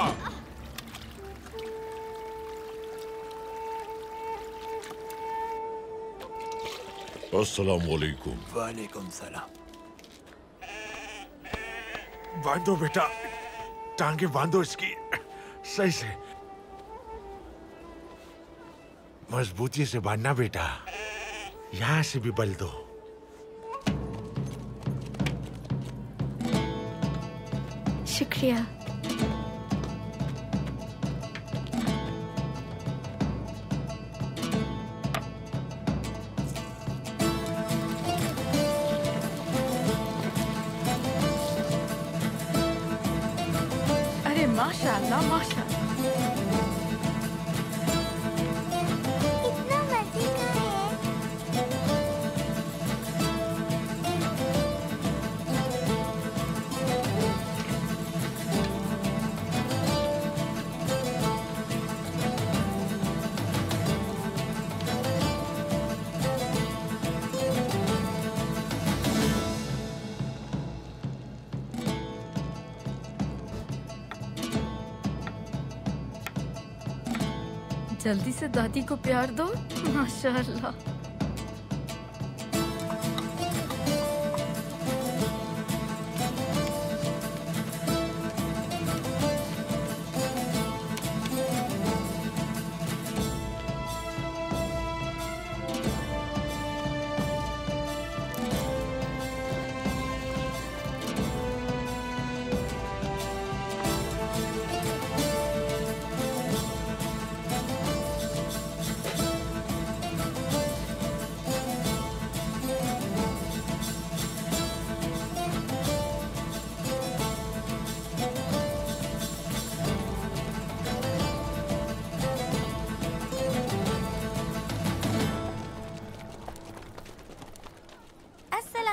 अस्सलाम वालेकुम। वालेकुम सलाम। बांधो बेटा, टांगे बांधो इसकी, सही से मजबूती से बांधना बेटा। यहां से भी बल दो। शुक्रिया। अरे माशाल्लाह माशाल्लाह। जल्दी से दादी को प्यार दो। माशाल्लाह।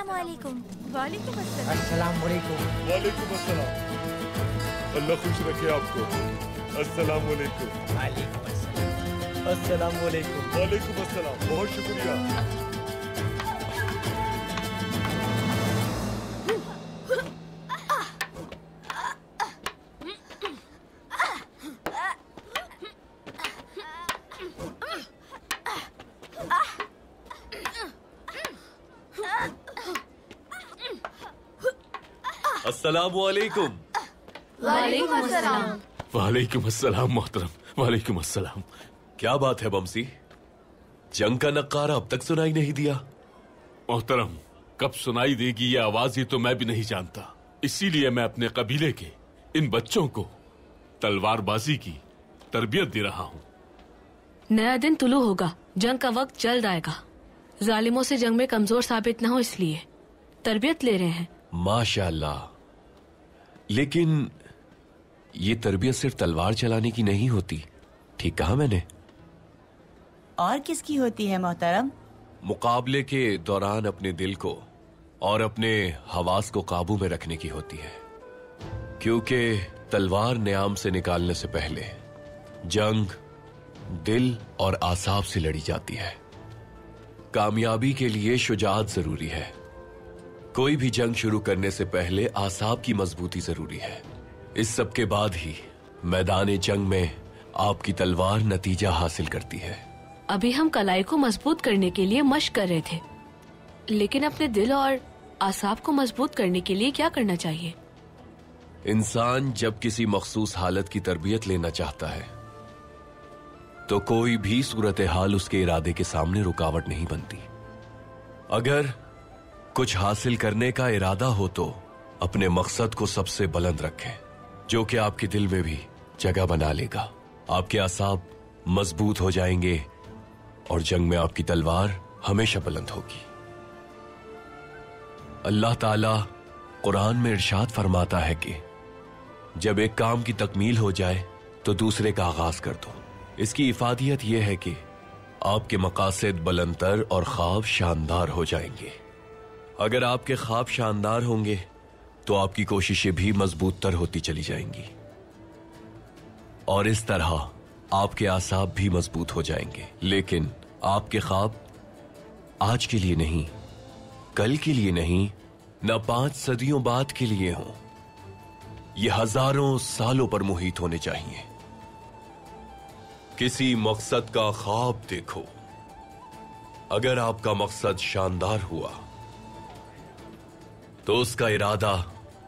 वालेकुम अस्सलाम वालेकुम। वालेकुम अस्सलाम। अल्लाह खुश रखे आपको। अस्सलाम वालेकुम। वालेकुम अस्सलाम। अस्सलाम वालेकुम। वालेकुम अस्सलाम। बहुत शुक्रिया। अस्सलामुअलैकुम। वालेकुम अस्सलाम। वालेकुम अस्सलाम मोहतरम। वालेकुम अस्सलाम। क्या बात है बमसी, जंग का नक्कारा अब तक सुनाई नहीं दिया? मोहतरम, कब सुनाई देगी ये आवाज, ये तो मैं भी नहीं जानता। इसीलिए मैं अपने कबीले के इन बच्चों को तलवारबाजी की तरबियत दे रहा हूँ। नया दिन तुलू होगा, जंग का वक्त जल्द आएगा। जालिमों से जंग में कमजोर साबित न हो इसलिए तरबियत ले रहे हैं। माशाअल्लाह, लेकिन ये तरबियत सिर्फ तलवार चलाने की नहीं होती, ठीक कहा मैंने? और किसकी होती है मोहतरम? मुकाबले के दौरान अपने दिल को और अपने हवास को काबू में रखने की होती है, क्योंकि तलवार नियाम से निकालने से पहले जंग दिल और आसाब से लड़ी जाती है। कामयाबी के लिए शुजाअत जरूरी है। कोई भी जंग शुरू करने से पहले आसाब की मजबूती जरूरी है। इस सब के बाद ही मैदान जंग में आपकी तलवार नतीजा हासिल करती है। अभी हम कलाई को मजबूत करने के लिए मशक कर रहे थे, लेकिन अपने दिल और आसाब को मजबूत करने के लिए क्या करना चाहिए? इंसान जब किसी मखसूस हालत की तरबियत लेना चाहता है तो कोई भी सूरत हाल उसके इरादे के सामने रुकावट नहीं बनती। अगर कुछ हासिल करने का इरादा हो तो अपने मकसद को सबसे बुलंद रखें, जो कि आपके दिल में भी जगह बना लेगा। आपके आसाब मजबूत हो जाएंगे और जंग में आपकी तलवार हमेशा बुलंद होगी। अल्लाह ताला कुरान में इरशाद फरमाता है कि जब एक काम की तकमील हो जाए तो दूसरे का आगाज कर दो। इसकी इफादियत यह है कि आपके मकासद बुलंदतर और ख्वाब शानदार हो जाएंगे। अगर आपके ख्वाब शानदार होंगे तो आपकी कोशिशें भी मजबूत तर होती चली जाएंगी और इस तरह आपके आसाब भी मजबूत हो जाएंगे। लेकिन आपके ख्वाब आज के लिए नहीं, कल के लिए नहीं, न 5 सदियों बाद के लिए हों, ये हजारों सालों पर मुहित होने चाहिए। किसी मकसद का ख्वाब देखो। अगर आपका मकसद शानदार हुआ तो उसका इरादा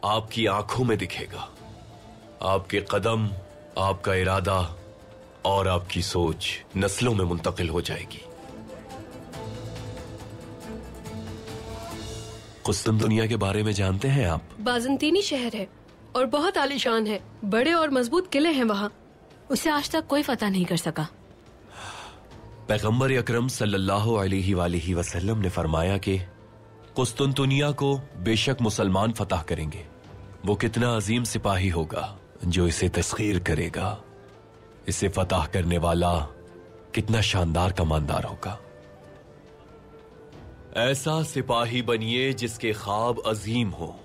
आपकी आंखों में दिखेगा। आपके कदम आपका इरादा और आपकी सोच नस्लों में मुंतकिल हो जाएगी। कुस्तुनतुनिया के बारे में जानते हैं आप? बाज़ंतीनी शहर है और बहुत आलीशान है। बड़े और मजबूत किले हैं वहाँ। उसे आज तक कोई फतह नहीं कर सका। पैगंबर अकरम सल्लल्लाहु अलैहि वसल्लम ने फरमाया कि कुस्तुनतुनिया को बेशक मुसलमान फतह करेंगे। वो कितना अजीम सिपाही होगा जो इसे तस्खीर करेगा। इसे फतह करने वाला कितना शानदार कमांडर होगा। ऐसा सिपाही बनिए जिसके ख्वाब अजीम हो।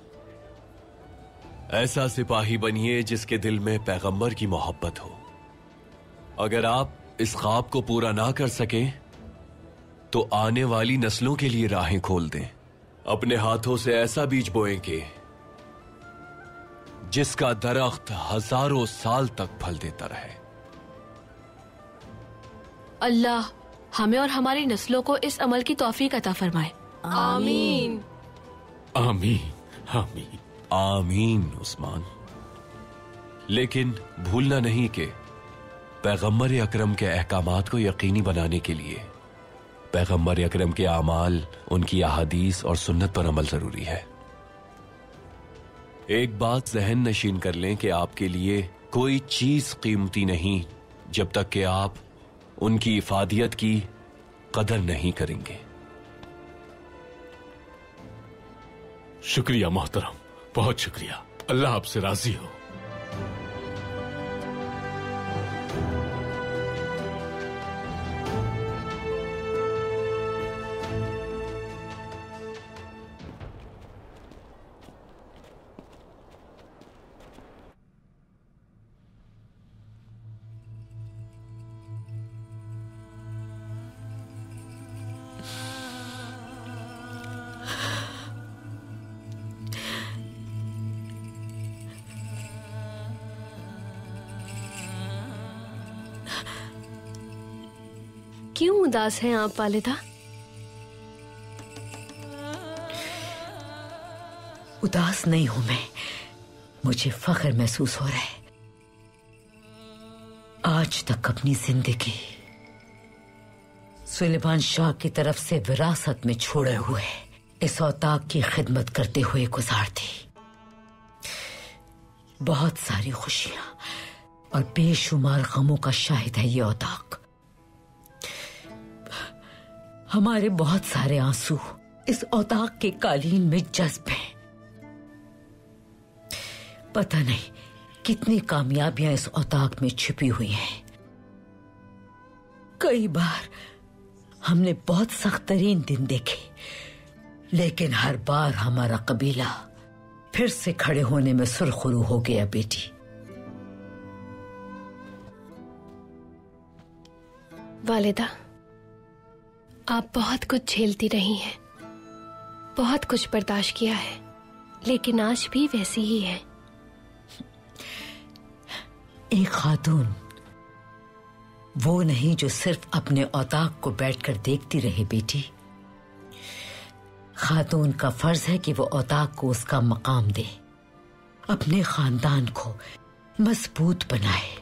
ऐसा सिपाही बनिए जिसके दिल में पैगंबर की मोहब्बत हो। अगर आप इस ख्वाब को पूरा ना कर सके तो आने वाली नस्लों के लिए राहें खोल दें। अपने हाथों से ऐसा बीज बोएंगे जिसका दरख्त हजारों साल तक फल देता रहे। अल्लाह हमें और हमारी नस्लों को इस अमल की तौफीक अता फरमाए। आमीन आमीन आमीन आमीन। उस्मान, लेकिन भूलना नहीं कि पैगंबर अकरम के अहकामात को यकीनी बनाने के लिए पैगंबर अकरम के आमाल, उनकी अहादीस और सुन्नत पर अमल जरूरी है। एक बात ज़हन नशीन कर लें कि आपके लिए कोई चीज कीमती नहीं जब तक कि आप उनकी इफादियत की कदर नहीं करेंगे। शुक्रिया मोहतरम, बहुत शुक्रिया। अल्लाह आपसे राजी हो। क्यों उदास हैं आप वालिदा? उदास नहीं हूं मैं, मुझे फख्र महसूस हो रहा है। आज तक अपनी जिंदगी सुलेमान शाह की तरफ से विरासत में छोड़े हुए इस औताक की खिदमत करते हुए गुजार दी। बहुत सारी खुशियां और बेशुमार गमों का शाहिद है ये औताक। हमारे बहुत सारे आंसू इस औताक के कालीन में जज्ब हैं। पता नहीं कितनी कामयाबियां इस औताक में छिपी हुई हैं। कई बार हमने बहुत सख्त तरीन दिन देखे, लेकिन हर बार हमारा कबीला फिर से खड़े होने में सुरखरू हो गया। बेटी, वालिदा, आप बहुत कुछ झेलती रही हैं, बहुत कुछ बर्दाश्त किया है, लेकिन आज भी वैसी ही है। एक खातून वो नहीं जो सिर्फ अपने औताक को बैठकर देखती रहे। बेटी, खातून का फर्ज है कि वो औताक को उसका मकाम दे, अपने खानदान को मजबूत बनाए।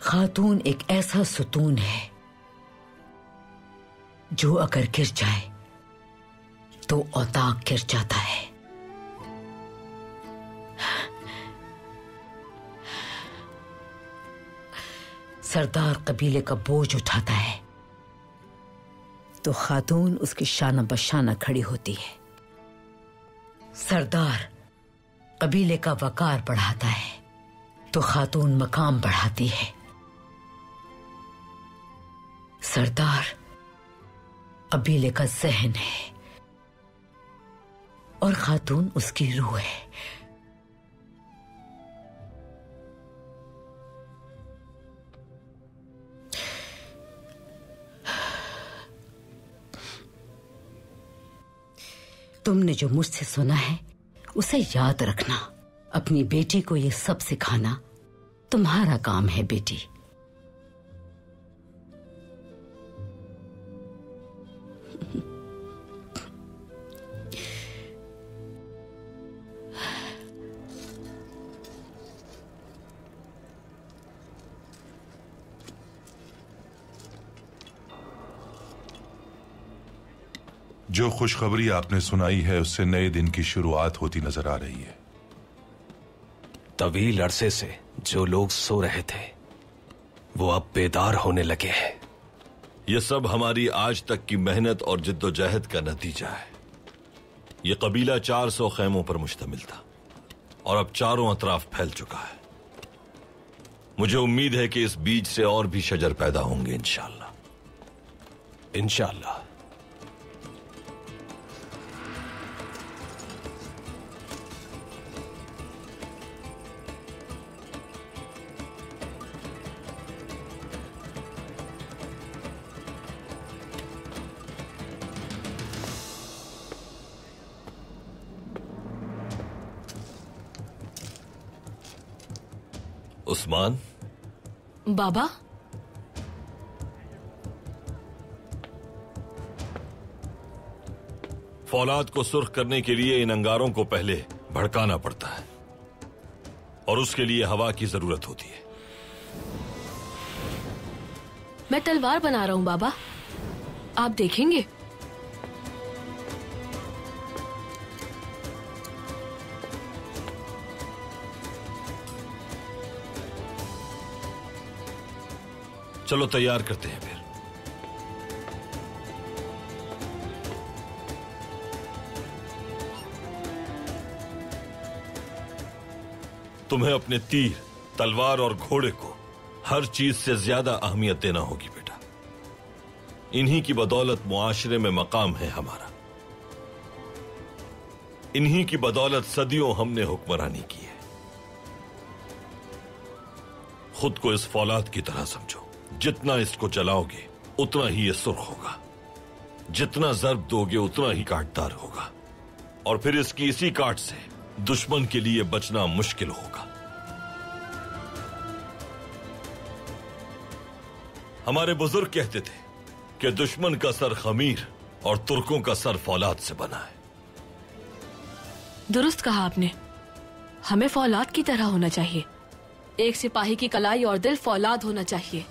खातून एक ऐसा सुतून है जो अगर गिर जाए तो औताक गिर जाता है। सरदार कबीले का बोझ उठाता है तो खातून उसकी शाना बशाना खड़ी होती है। सरदार कबीले का वकार बढ़ाता है तो खातून मकाम बढ़ाती है। सरदार कबीले का ज़हन है और खातून उसकी रूह है। तुमने जो मुझसे सुना है उसे याद रखना। अपनी बेटी को ये सब सिखाना तुम्हारा काम है। बेटी, जो खुशखबरी आपने सुनाई है उससे नए दिन की शुरुआत होती नजर आ रही है। तवील अरसे से जो लोग सो रहे थे वो अब बेदार होने लगे हैं। यह सब हमारी आज तक की मेहनत और जिद्दोजहद का नतीजा है। यह कबीला 400 खैमों पर मुश्तमिल था और अब चारों अतराफ फैल चुका है। मुझे उम्मीद है कि इस बीज से और भी शजर पैदा होंगे इंशाअल्लाह। इंशाअल्लाह। उस्मान। बाबा, फौलाद को सुर्ख करने के लिए इन अंगारों को पहले भड़काना पड़ता है और उसके लिए हवा की जरूरत होती है। मैं तलवार बना रहा हूँ बाबा, आप देखेंगे। चलो तैयार करते हैं फिर। तुम्हें अपने तीर, तलवार और घोड़े को हर चीज से ज्यादा अहमियत देना होगी बेटा। इन्हीं की बदौलत मुआशरे में मकाम है हमारा। इन्हीं की बदौलत सदियों हमने हुक्मरानी की है। खुद को इस फौलाद की तरह समझो। जितना इसको चलाओगे उतना ही ये सुर्ख होगा, जितना जर्ब दोगे उतना ही काटदार होगा, और फिर इसकी इसी काट से दुश्मन के लिए बचना मुश्किल होगा। हमारे बुजुर्ग कहते थे कि दुश्मन का सर खमीर और तुर्कों का सर फौलाद से बना है। दुरुस्त कहा आपने, हमें फौलाद की तरह होना चाहिए। एक सिपाही की कलाई और दिल फौलाद होना चाहिए।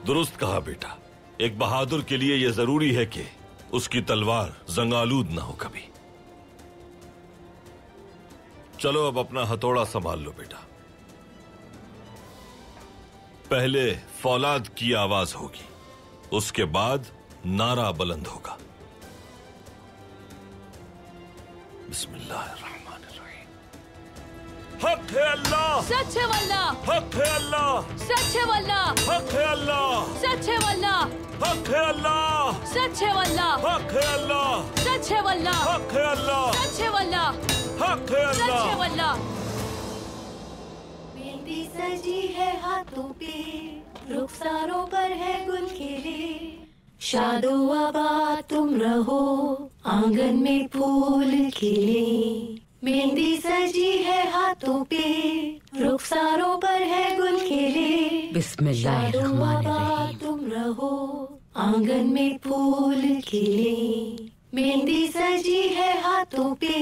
दुरुस्त कहा बेटा। एक बहादुर के लिए यह जरूरी है कि उसकी तलवार जंगालूद ना हो कभी। चलो अब अपना हथौड़ा संभाल लो बेटा। पहले फौलाद की आवाज होगी, उसके बाद नारा बुलंद होगा। बिस्मिल्लाह। हक है अल्लाह, सच है वल्लाह, हक है अल्लाह, सच है वल्लाह, हक है अल्लाह, सच है वल्लाह, हक है अल्लाह, सच है वल्लाह, हक है अल्लाह, सच है वल्लाह, हक है अल्लाह, सच है वल्लाह, हक है सच अल्लाह। है वल्लाह। मेहंदी सजी है हाथों पे, रुखसारों पर है गुल खिले, शादो आबाद तुम रहो, आंगन में फूल खिले। मेहंदी सजी है हाथों पे, रुखसारों पर है गुल खिले, बिस्मिल्लाहिर्रहमानिर्रहीम। तुम रहो, आंगन में फूल खिले। मेहंदी सजी है हाथों पे,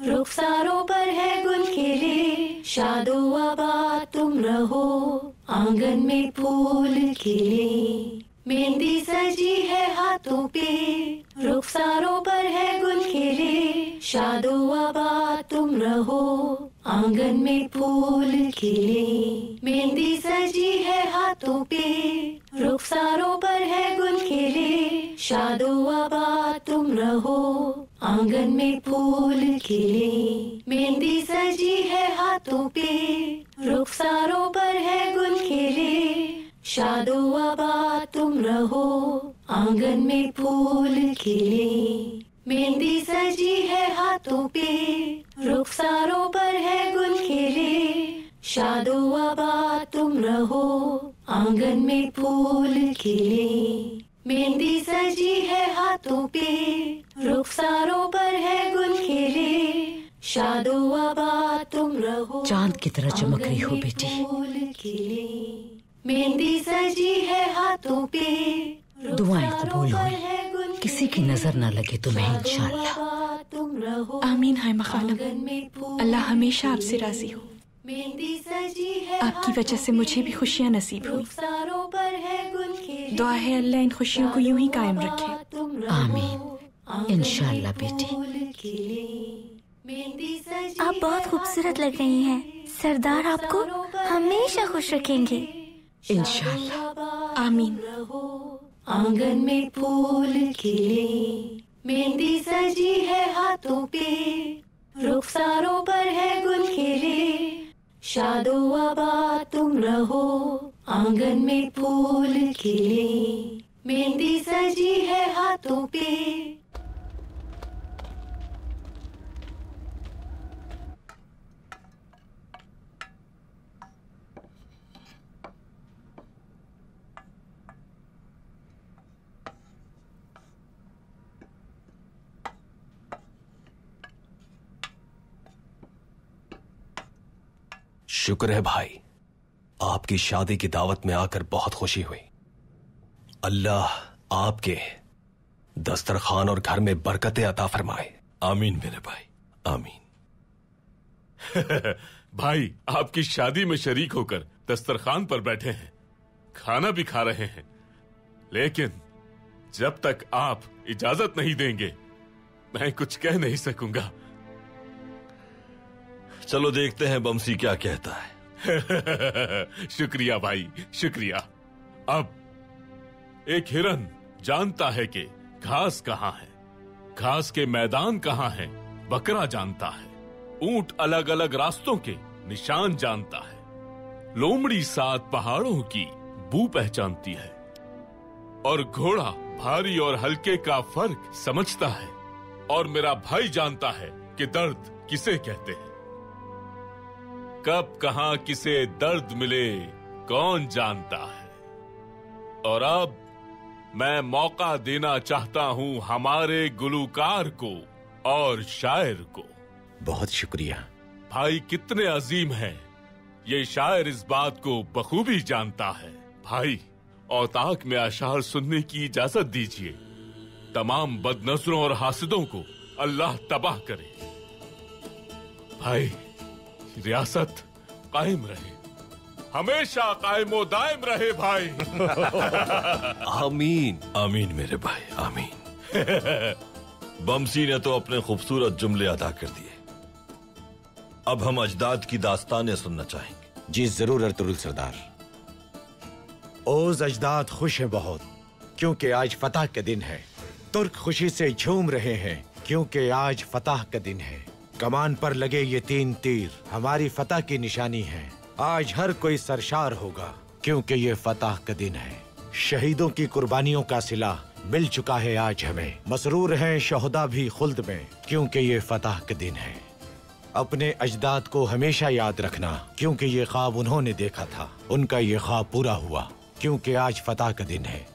रुखसारों पर है गुल खिले, शादो आबाद तुम रहो, आंगन में फूल खिले। मेहंदी सजी है हाथों पे, रुखसारों पर है गुल खिले, शादो आबाद तुम रहो, आंगन में फूल खिले। मेहंदी सजी है हाथों पे, रुखसारों पर है गुल खिले, शादो आबाद तुम रहो, आंगन में फूल खिले। मेहंदी सजी है हाथों पे, रुखसारों पर है गुल खिले, शादो आबाद तुम रहो, आंगन में फूल खिले। मेहंदी सजी है हाथों पे, रुखसारों पर है गुल खिले, शादो आबाद तुम रहो, आंगन में फूल खिले। मेहंदी सजी है हाथों पे, रुखसारों पर है गुल खिले, शादो आबाद तुम रहो। चांद की तरह चमक रही हो बेटी। फूल खिले। मेहंदी सजी है हाथों पे, दुआएं कबूल हुई, किसी की नजर न लगे तुम्हें इंशाअल्लाह। आमीन है मखालम। अल्लाह हमेशा आपसे राजी हो। मेहंदी सजी है आपकी वजह से मुझे भी खुशियाँ नसीब हुई। रुखसारों पर है गुल खिले। दुआ है अल्लाह इन खुशियों को यूं ही कायम रखे। आमीन इंशाल्लाह बेटी। आप बहुत खूबसूरत लग रही हैं। सरदार आपको हमेशा खुश रखेंगे इंशाल्लाह। आमीन। आंगन में फूल खिले, मेहंदी सजी है हाथों पे, रुखसारों पर है गुल खिले, शादो आबाद तुम रहो। आंगन में फूल खिले, मेहंदी सजी है हाथों पे। शुक्र है भाई, आपकी शादी की दावत में आकर बहुत खुशी हुई। अल्लाह आपके दस्तरखान और घर में बरकतें अता फरमाए। आमीन मेरे भाई, आमीन। भाई आपकी शादी में शरीक होकर दस्तरखान पर बैठे हैं, खाना भी खा रहे हैं, लेकिन जब तक आप इजाजत नहीं देंगे मैं कुछ कह नहीं सकूंगा। चलो देखते हैं बमसी क्या कहता है। शुक्रिया भाई, शुक्रिया। अब एक हिरन जानता है कि घास कहाँ है, घास के मैदान कहाँ है, बकरा जानता है, ऊंट अलग अलग रास्तों के निशान जानता है, लोमड़ी 7 पहाड़ों की बू पहचानती है, और घोड़ा भारी और हल्के का फर्क समझता है, और मेरा भाई जानता है कि दर्द किसे कहते हैं। कब कहां किसे दर्द मिले कौन जानता है। और अब मैं मौका देना चाहता हूं हमारे गुलूकार को और शायर को। बहुत शुक्रिया भाई, कितने अजीम हैं ये शायर, इस बात को बखूबी जानता है। भाई औताक में अशार सुनने की इजाजत दीजिए। तमाम बदनजरों और हासिदों को अल्लाह तबाह करे। भाई रियासत कायम रहे, हमेशा कायमो दायम रहे भाई। आमीन आमीन मेरे भाई, आमीन। बमसी ने तो अपने खूबसूरत जुमले अदा कर दिए। अब हम अजदाद की दास्तानें सुनना चाहेंगे। जी जरूर अर्तुगरुल सरदार। ओज अजदाद खुश हैं बहुत, क्योंकि आज फतह का दिन है। तुर्क खुशी से झूम रहे हैं, क्योंकि आज फतह का दिन है। कमान पर लगे ये 3 तीर हमारी फतह की निशानी है। आज हर कोई सरशार होगा, क्योंकि ये फतह का दिन है। शहीदों की कुर्बानियों का सिला मिल चुका है आज हमें। मसरूर हैं शोहदा भी खुल्द में, क्योंकि ये फतह का दिन है। अपने अजदाद को हमेशा याद रखना, क्योंकि ये ख्वाब उन्होंने देखा था। उनका ये ख्वाब पूरा हुआ, क्योंकि आज फतह का दिन है।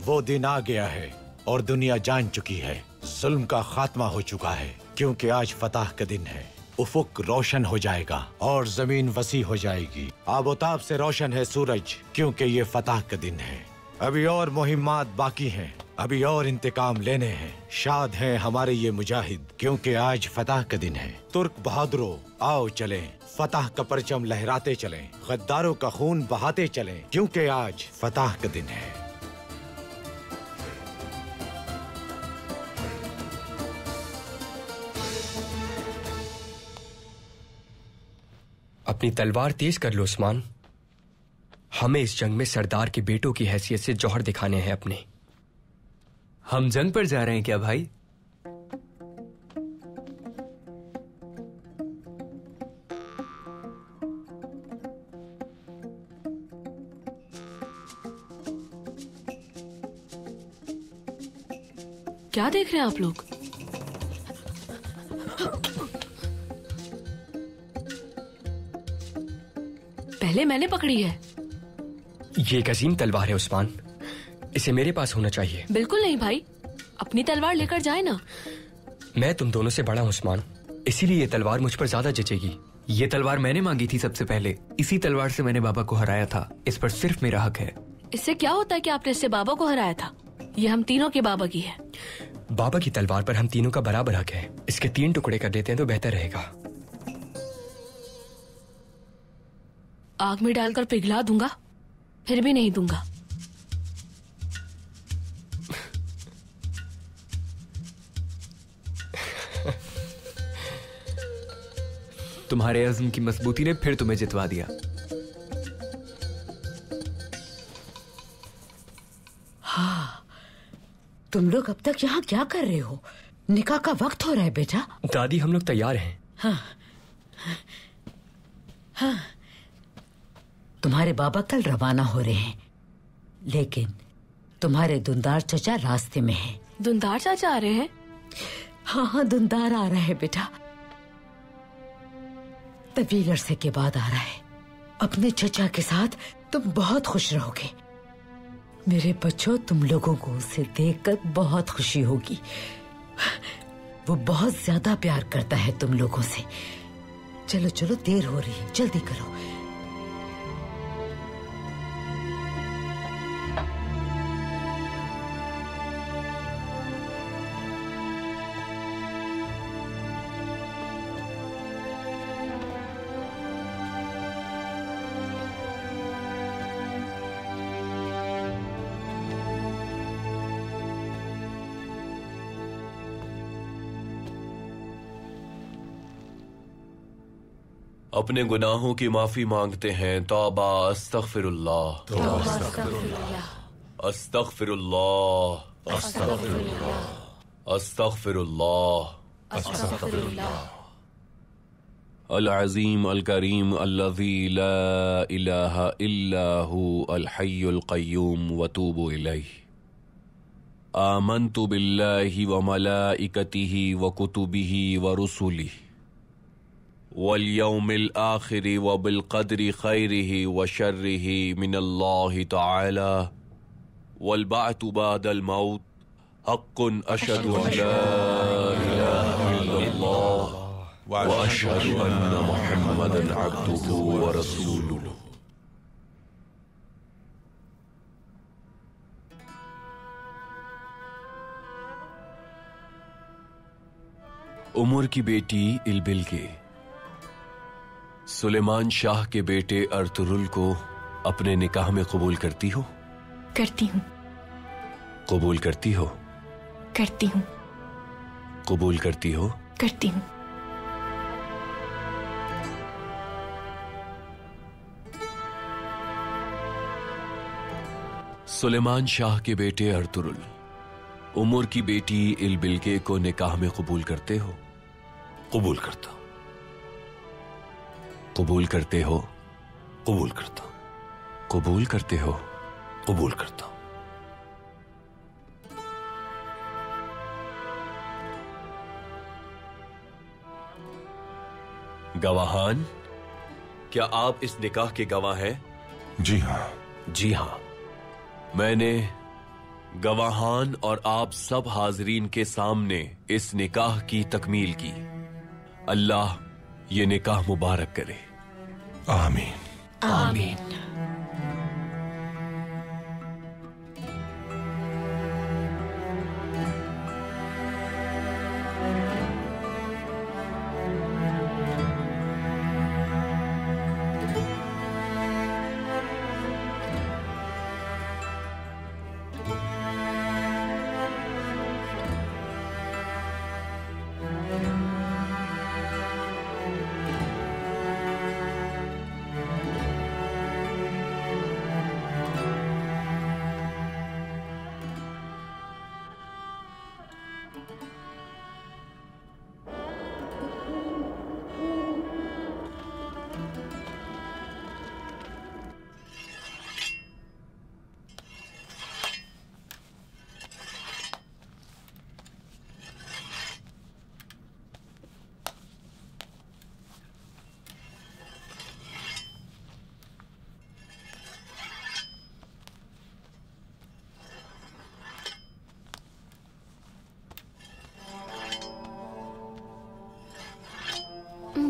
वो दिन आ गया है और दुनिया जान चुकी है, जुल्म का खात्मा हो चुका है, क्योंकि आज फतह का दिन है। उफुक रोशन हो जाएगा और जमीन वसी हो जाएगी। आबोताब से रोशन है सूरज, क्योंकि ये फतह का दिन है। अभी और मुहिम्मात बाकी हैं, अभी और इंतकाम लेने हैं। शाद हैं हमारे ये मुजाहिद, क्योंकि आज फतह का दिन है। तुर्क बहादुरों आओ चलें, फतह का परचम लहराते चलें, गद्दारों का खून बहाते चलें, क्योंकि आज फतह का दिन है। अपनी तलवार तेज कर लो उस्मान। हमें इस जंग में सरदार के बेटों की हैसियत से जौहर दिखाने हैं अपने। हम जंग पर जा रहे हैं क्या भाई? क्या देख रहे हैं आप लोग? पहले मैंने पकड़ी है। ये एक अजीम तलवार है उस्मान, इसे मेरे पास होना चाहिए। बिल्कुल नहीं भाई, अपनी तलवार लेकर जाए ना। मैं तुम दोनों से बड़ा हूं उस्मान, इसीलिए ये तलवार मुझ पर ज्यादा जचेगी। ये तलवार मैंने मांगी थी सबसे पहले, इसी तलवार से मैंने बाबा को हराया था। इस पर सिर्फ मेरा हक है। इससे क्या होता है कि आपने इससे बाबा को हराया था? ये हम तीनों के बाबा की है। बाबा की तलवार पर हम तीनों का बराबर हक है। इसके 3 टुकड़े कर देते हैं तो बेहतर रहेगा। आग में डालकर पिघला दूंगा, फिर भी नहीं दूंगा। तुम्हारे अज़्म की मजबूती ने फिर तुम्हें जितवा दिया। हाँ, तुम लोग अब तक यहाँ क्या कर रहे हो? निकाह का वक्त हो रहा है बेटा। दादी हम लोग तैयार हैं। हाँ, हाँ, तुम्हारे बाबा कल रवाना हो रहे हैं, लेकिन तुम्हारे दुंदार चचा रास्ते में हैं। दुंदार चाचा आ रहे हैं? हाँ हाँ, दुंदार आ रहा है बेटा, तवील अरसे के बाद आ रहा है। अपने चचा के साथ तुम बहुत खुश रहोगे। मेरे बच्चों, तुम लोगों को उसे देखकर बहुत खुशी होगी। वो बहुत ज्यादा प्यार करता है तुम लोगों से। चलो चलो, देर हो रही है, जल्दी करो। अपने गुनाहों की माफी मांगते हैं। तौबा अस्तगफिरुल्लाह, अस्तगफिरुल्लाह, अस्तगफिरुल्लाह। अल अज़ीम अल करीम अल्लज़ी ला इलाहा इल्ला हु अल हय्युल क़य्यूम व तूबू इलैहि। आमन्तु बिल्लाहि व मलाइकतिहि व कुतुबिहि व रुसुलिहि वल यौमिल आखिरि व बिल क़द्रि खैरिहि व शर्रिहि मिनल्लाहि तआला वल बअतु बअदल मौत हक़्क़ुन अशहदु अन ला इलाहा इल्लल्लाह व अशहदु अन्न मुहम्मदन अब्दुहु व रसूलुहु। उमर की बेटी इलबिल के सुलेमान शाह के बेटे अर्तुरुल को अपने निकाह में कबूल करती हो? करती हूँ। कबूल करती हो? करती हूँ। कबूल करती हो? करती हूँ। सुलेमान शाह के बेटे अर्तुरुल उमर की बेटी इलबिलके को निकाह में कबूल करते हो? कबूल करता। कबूल करते हो? कबूल करता। कबूल करते हो? कबूल करता। गवाहान, क्या आप इस निकाह के गवाह हैं? जी हाँ। जी हाँ। मैंने गवाहान और आप सब हाजरीन के सामने इस निकाह की तकमील की। अल्लाह ये निकाह मुबारक करे। आमीन। आमीन।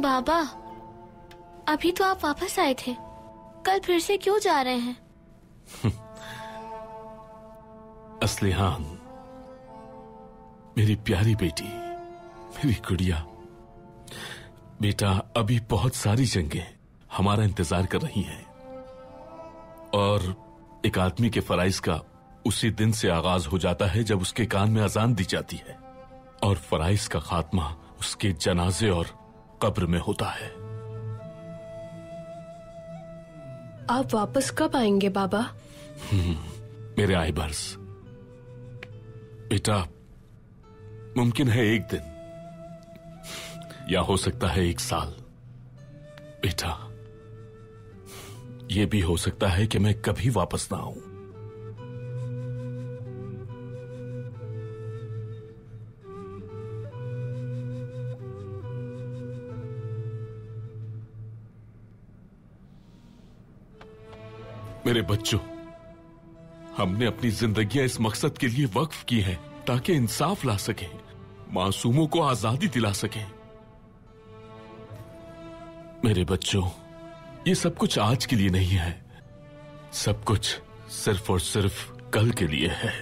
बाबा, अभी तो आप वापस आए थे, कल फिर से क्यों जा रहे हैं? असलिहान, मेरी प्यारी बेटी, मेरी गुड़िया, बेटा अभी बहुत सारी जंगें हमारा इंतजार कर रही हैं। और एक आदमी के फराइज का उसी दिन से आगाज हो जाता है जब उसके कान में अजान दी जाती है, और फराइज का खात्मा उसके जनाजे और कब्र में होता है। आप वापस कब आएंगे बाबा? मेरे आइबर्स, बेटा, मुमकिन है एक दिन, या हो सकता है 1 साल। बेटा, यह भी हो सकता है कि मैं कभी वापस ना आऊं। मेरे बच्चों, हमने अपनी जिंदगियां इस मकसद के लिए वक्फ की हैं ताकि इंसाफ ला सकें, मासूमों को आजादी दिला सकें। मेरे बच्चों, ये सब कुछ आज के लिए नहीं है, सब कुछ सिर्फ और सिर्फ कल के लिए है।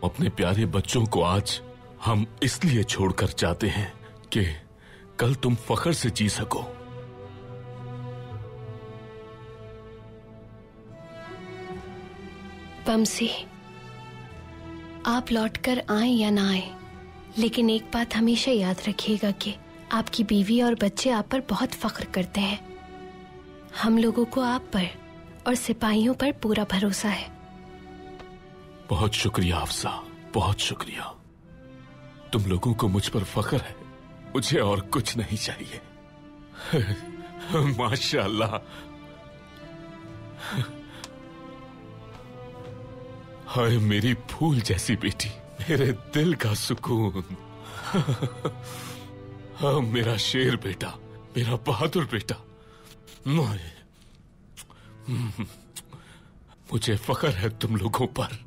अपने प्यारे बच्चों को आज हम इसलिए छोड़कर जाते हैं कि कल तुम फख्र से जी सको। बमसी, आप लौटकर आए या ना आए, लेकिन एक बात हमेशा याद रखिएगा कि आपकी बीवी और बच्चे आप पर बहुत फख्र करते हैं। हम लोगों को आप पर और सिपाहियों पर पूरा भरोसा है। बहुत शुक्रिया अफसा, बहुत शुक्रिया। तुम लोगों को मुझ पर फख्र है, मुझे और कुछ नहीं चाहिए। माशाअल्लाह। हाय मेरी फूल जैसी बेटी, मेरे दिल का सुकून। हाँ मेरा शेर बेटा, मेरा बहादुर बेटा। मुझे फख्र है तुम लोगों पर।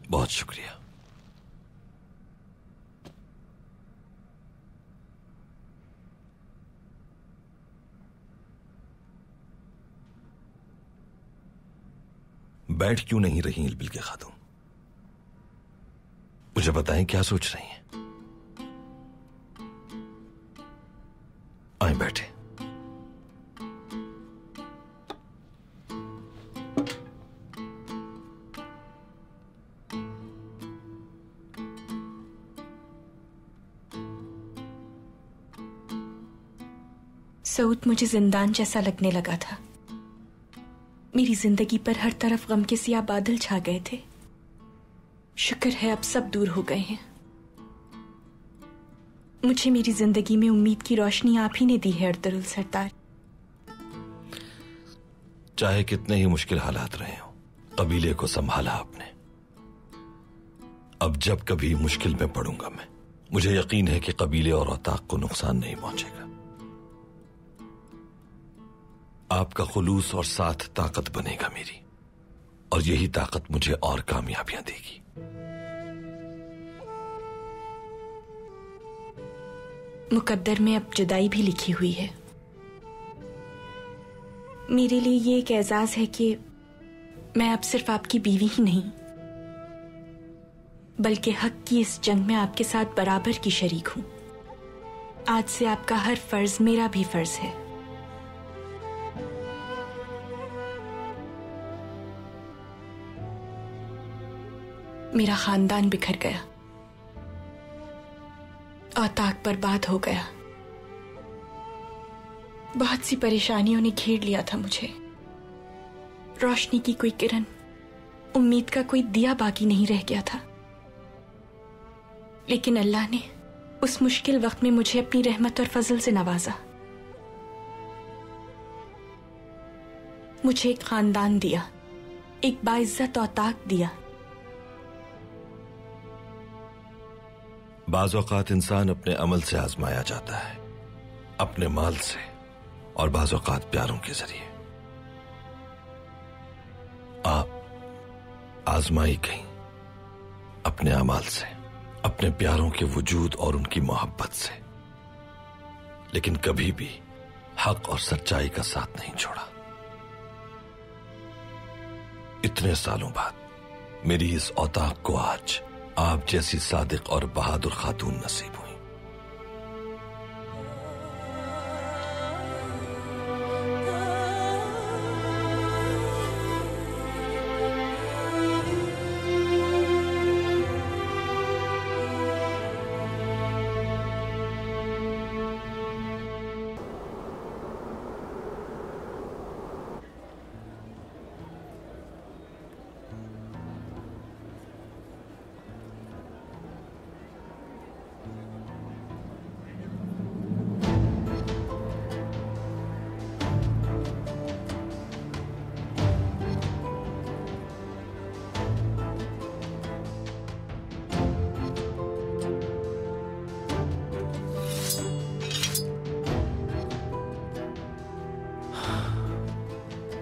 बहुत शुक्रिया। बैठ क्यों नहीं रही इल्बिल के खातून? मुझे बताएं क्या सोच रही हैं? आए बैठे। सऊद मुझे जिंदान जैसा लगने लगा था। मेरी जिंदगी पर हर तरफ गम के सियाह बादल छा गए थे। शुक्र है अब सब दूर हो गए हैं। मुझे मेरी जिंदगी में उम्मीद की रोशनी आप ही ने दी है अर्तुगरुल सरदार। चाहे कितने ही मुश्किल हालात रहे हो, कबीले को संभाला आपने। अब जब कभी मुश्किल में पड़ूंगा मैं, मुझे यकीन है कि कबीले और औताक को नुकसान नहीं पहुंचेगा। आपका खुलूस और साथ ताकत बनेगा मेरी, और यही ताकत मुझे और कामयाबियां देगी। मुकद्दर में अब जुदाई भी लिखी हुई है। मेरे लिए ये एक एजाज है कि मैं अब सिर्फ आपकी बीवी ही नहीं, बल्कि हक की इस जंग में आपके साथ बराबर की शरीक हूं। आज से आपका हर फर्ज मेरा भी फर्ज है। मेरा खानदान बिखर गया, औताक बर्बाद हो गया। बहुत सी परेशानियों ने घेर लिया था मुझे। रोशनी की कोई किरण, उम्मीद का कोई दिया बाकी नहीं रह गया था। लेकिन अल्लाह ने उस मुश्किल वक्त में मुझे अपनी रहमत और फजल से नवाजा। मुझे एक खानदान दिया, एक बाइज्जत औताक दिया। बाज़ औक़ात इंसान अपने अमल से आजमाया जाता है, अपने माल से, और बाज़ औक़ात प्यारों के जरिए। आप आजमाई गई अपने अमाल से, अपने प्यारों के वजूद और उनकी मोहब्बत से, लेकिन कभी भी हक और सच्चाई का साथ नहीं छोड़ा। इतने सालों बाद मेरी इस औताक को आज आप जैसी सादिक और बहादुर खातून नसीब हुई।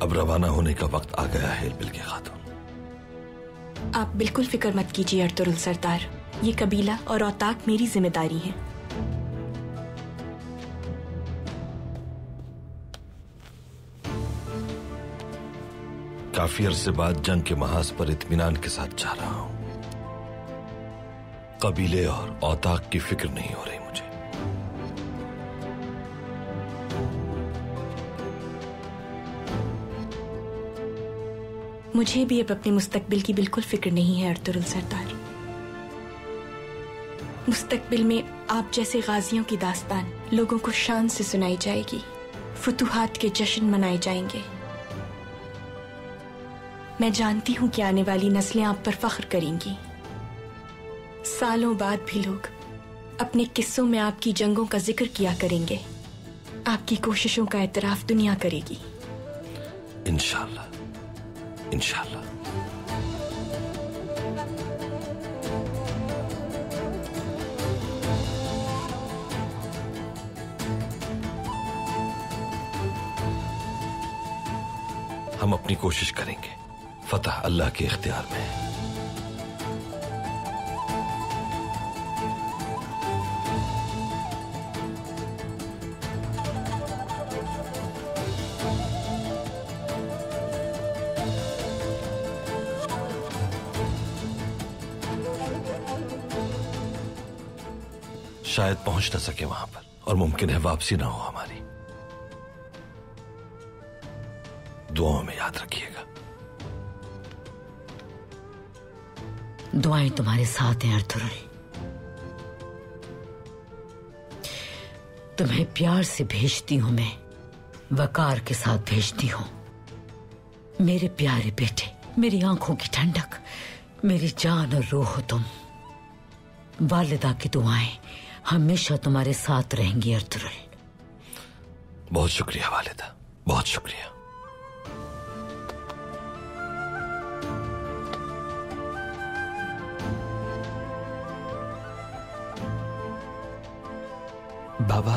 अब रवाना होने का वक्त आ गया है बिल्के खातून। आप बिल्कुल फिक्र मत कीजिए अर्तुरुल सरदार, ये कबीला और औताक मेरी जिम्मेदारी है। काफी अरसे बाद जंग के महाज पर इत्मीनान के साथ जा रहा हूं। कबीले और औताक की फिक्र नहीं हो रही मुझे। मुझे भी अब अपने मुस्तकबिल की बिल्कुल फिक्र नहीं है अर्तुरुल सरदार। मुस्तकबिल में आप जैसे गाजियों की दास्तान लोगों को शान से सुनाई जाएगी, फुतूहात के जश्न मनाए जाएंगे। मैं जानती हूं कि आने वाली नस्लें आप पर फख्र करेंगी। सालों बाद भी लोग अपने किस्सों में आपकी जंगों का जिक्र किया करेंगे। आपकी कोशिशों का एतराफ दुनिया करेगी। इंशाअल्लाह, इंशाअल्लाह। हम अपनी कोशिश करेंगे, फतह अल्लाह के इख्तियार में है। शायद पहुंच न सके वहां पर और मुमकिन है वापसी ना हो हमारी। दुआओं में याद रखिएगा। दुआएं तुम्हारे साथ हैं अर्तुरुल। तुम्हें प्यार से भेजती हूं मैं, वकार के साथ भेजती हूं। मेरे प्यारे बेटे, मेरी आंखों की ठंडक, मेरी जान और रूह हो तुम। वालिदा की दुआएं हमेशा तुम्हारे साथ रहेंगी अर्तुरुल। बहुत शुक्रिया वालिदा, बहुत शुक्रिया। बाबा।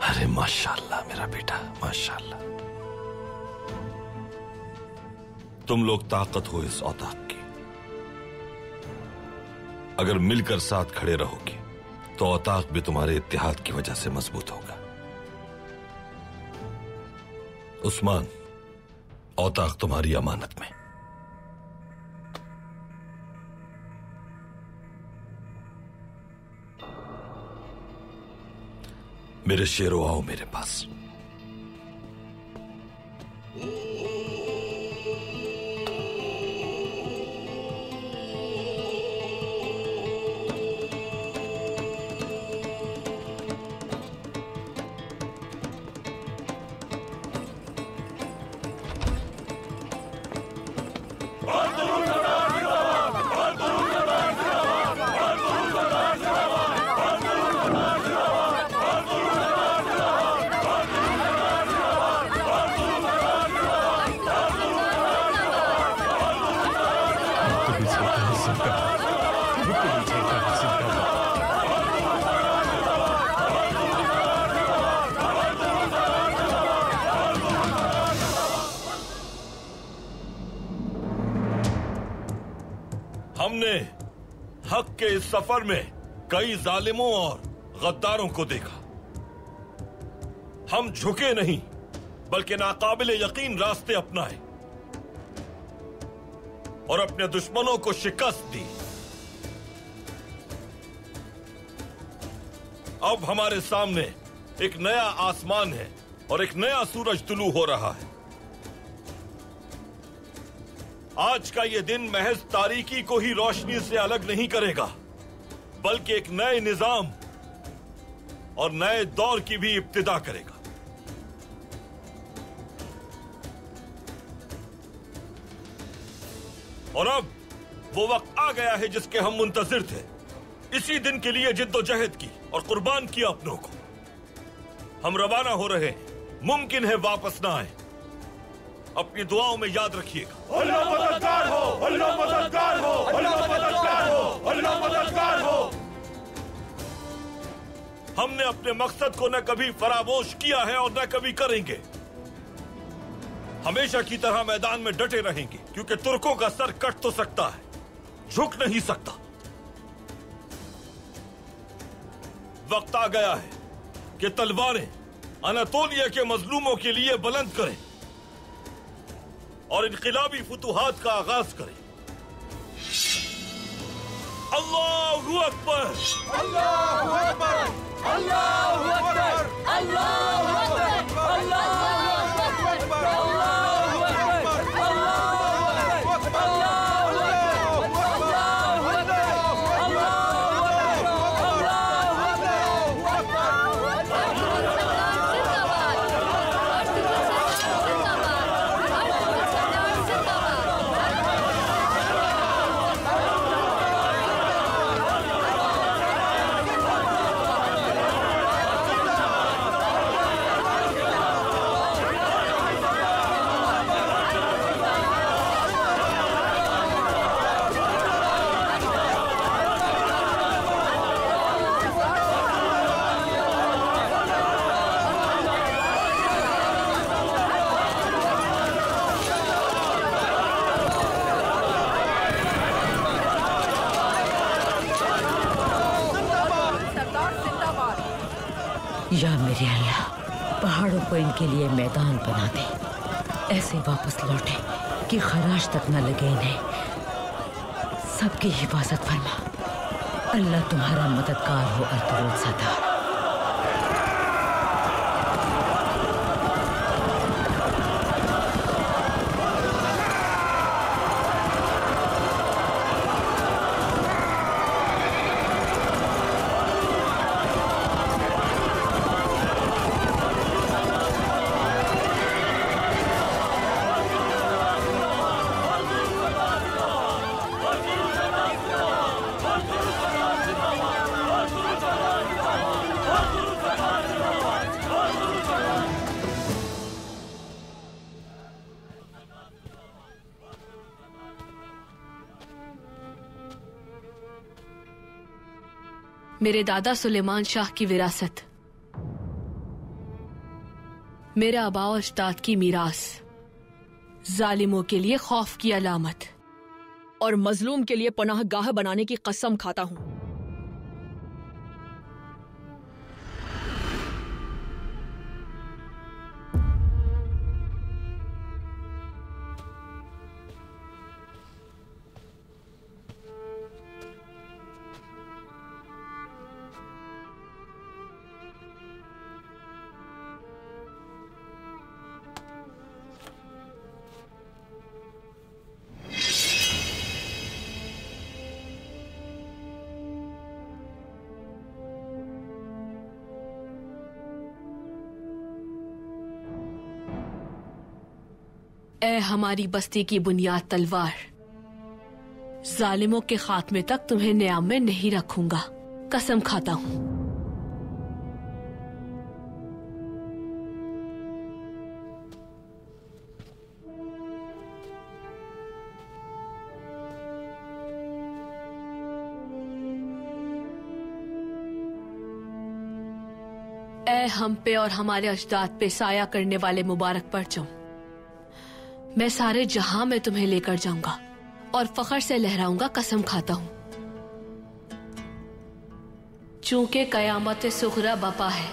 अरे माशाल्लाह मेरा बेटा, माशाल्लाह। तुम लोग ताकत हो इस औताक की। अगर मिलकर साथ खड़े रहोगे तो औताक भी तुम्हारे इत्तेहाद की वजह से मजबूत होगा। उस्मान, औताक तुम्हारी अमानत में। मेरे शेरों, आओ मेरे पास। हमने हक के इस सफर में कई जालिमों और गद्दारों को देखा। हम झुके नहीं बल्कि नाकाबिले यकीन रास्ते अपनाए और अपने दुश्मनों को शिकस्त दी। अब हमारे सामने एक नया आसमान है और एक नया सूरज तुलू हो रहा है। आज का यह दिन महज तारीकी को ही रोशनी से अलग नहीं करेगा, बल्कि एक नए निजाम और नए दौर की भी इब्तिदा करेगा। और अब वो वक्त आ गया है जिसके हम मुंतजिर थे। इसी दिन के लिए जिद्दोजहद की और कुर्बान किया अपनों को। हम रवाना हो रहे हैं, मुमकिन है वापस ना आए। अपनी दुआओं में याद रखिएगा। अल्लाह मददगार हो, अल्लाह मददगार हो, अल्लाह मददगार हो, अल्लाह मददगार हो। हमने अपने मकसद को न कभी फरामोश किया है और न कभी करेंगे। हमेशा की तरह मैदान में डटे रहेंगे, क्योंकि तुर्कों का सर कट तो सकता है, झुक नहीं सकता। वक्त आ गया है कि तलवारें अनातोलिया के मजलूमों के लिए बुलंद करें और इनकलाबी फुतूहात का आगाज करें। अल्लाहू अकबर, अल्लाहू अकबर, अल्लाहू अकबर, अल्लाहू अकबर, अल्लाहू अकबर, अल्लाहू अकबर, अल्लाहू अकबर। या मेरे अल्लाह, पहाड़ों को इनके लिए मैदान बना दे, ऐसे वापस लौटे कि खराश तक न लगे इन्हें। सबकी हिफाजत फरमा। अल्लाह तुम्हारा मददगार हो अर्तुगरुल सरदार। मेरे दादा सुलेमान शाह की विरासत, मेरे आबा और अजदाद की मीरास, जालिमों के लिए खौफ की अलामत और मजलूम के लिए पनाहगाह बनाने की कसम खाता हूं। ए हमारी बस्ती की बुनियाद तलवार, जालिमों के खात्मे तक तुम्हें न्याम में नहीं रखूंगा, कसम खाता हूं। ए हम पे और हमारे अजदाद पे साया करने वाले मुबारक परचम, मैं सारे जहां में तुम्हें लेकर जाऊंगा और फख्र से लहराऊंगा, कसम खाता हूँ। चूंकि कयामत सुगरा बपा है,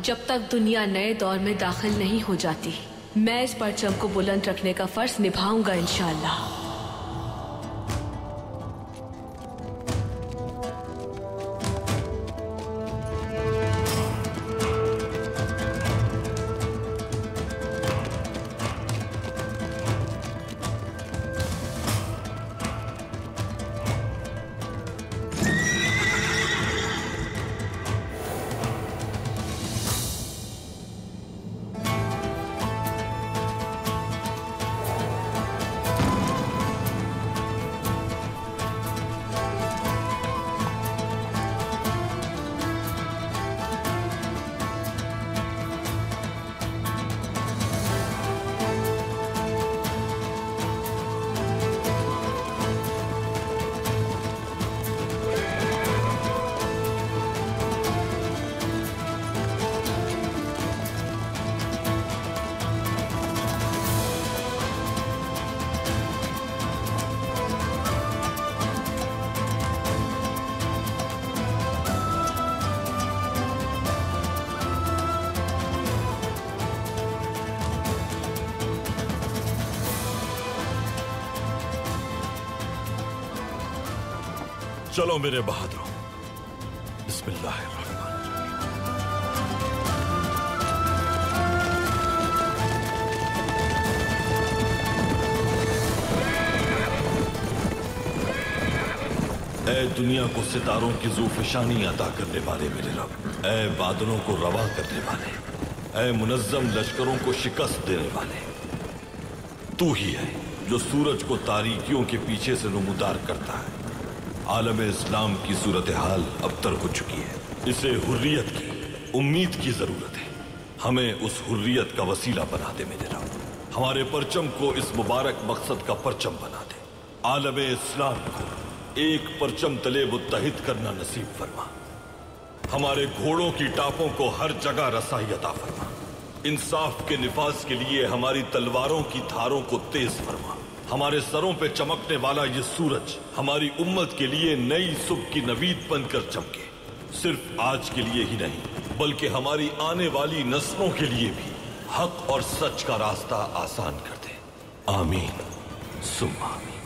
जब तक दुनिया नए दौर में दाखिल नहीं हो जाती, मैं इस परचम को बुलंद रखने का फर्ज निभाऊंगा इंशाअल्लाह। चलो मेरे बहादुरों, बिस्मिल्लाहिर्रहमानिर्रहीम। ऐ दुनिया को सितारों की ज़ूफ़शानी अता करने वाले मेरे रब, ऐ बादलों को रवा करने वाले, ऐ मुनज़्ज़म लश्करों को शिकस्त देने वाले, तू ही है जो सूरज को तारीकियों के पीछे से नमूदार करता है। आलम इस्लाम की सूरत हाल अबतर हो चुकी है। इसे हुर्रियत की, उम्मीद की जरूरत है। हमें उस हुर्रियत का वसीला बना दे मेरे रब। हमारे परचम को इस मुबारक मकसद का परचम बना दे। आलम इस्लाम को एक परचम तले मुत्तहिद करना नसीब फरमा। हमारे घोड़ों की टापों को हर जगह रसाई अता फरमा। इंसाफ के निफाज के लिए हमारी तलवारों की धारों को तेज फरमा। हमारे सरों पे चमकने वाला ये सूरज हमारी उम्मत के लिए नई सुबह की नवीद बनकर चमके। सिर्फ आज के लिए ही नहीं, बल्कि हमारी आने वाली नस्लों के लिए भी हक और सच का रास्ता आसान कर दे। आमीन सुम्मा आमीन।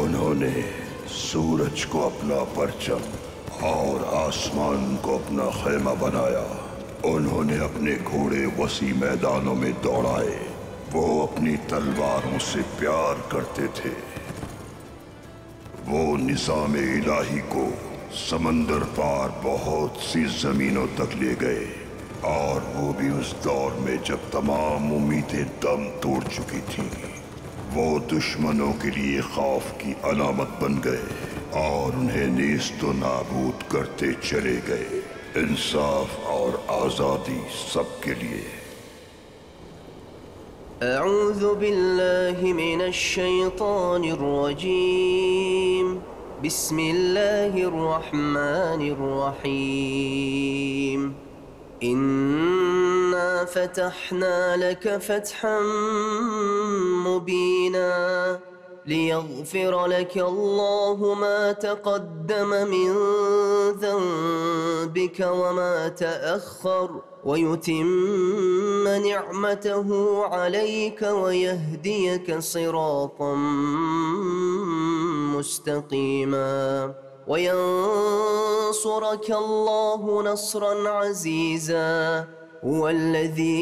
उन्होंने सूरज को अपना परचम और आसमान को अपना खैमा बनाया। उन्होंने अपने घोड़े वसी मैदानों में दौड़ाए। वो अपनी तलवारों से प्यार करते थे। वो निज़ाम इलाही को समंदर पार बहुत सी जमीनों तक ले गए, और वो भी उस दौर में जब तमाम उम्मीदें दम तोड़ चुकी थी। वो दुश्मनों के लिए खौफ की अलामत बन गए और उन्हें नेस्तो नाबूद करते चले गए। इंसाफ और आजादी सबके लिए। अऊज़ु बिल्लाहि मिनश शैतानिर रजीम। बिस्मिल्लाहिर रहमानिर रहीम। इन्ना फतहना लक फतहन मुबीना लियग़फ़िर लक अल्लाहु मा तक़द्दम मिन ज़ंबिक व मा तअख़्ख़र व युतिम्म निअमतहु अलैक व यहदियक सिरातन मुस्तक़ीमा व यंसुरक अल्लाहु नस्रन अज़ीज़ा हुवल्लज़ी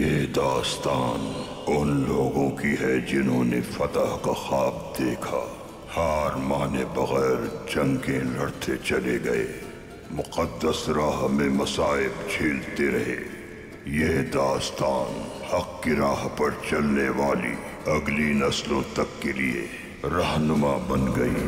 ये दास्तान उन लोगों की है जिन्होंने फतह का ख्वाब देखा, हार माने बगैर जंगें लड़ते चले गए, मुक़द्दस राह में मसाइब झेलते रहे। ये दास्तान हक की राह पर चलने वाली अगली नस्लों तक के लिए रहनुमा बन गई।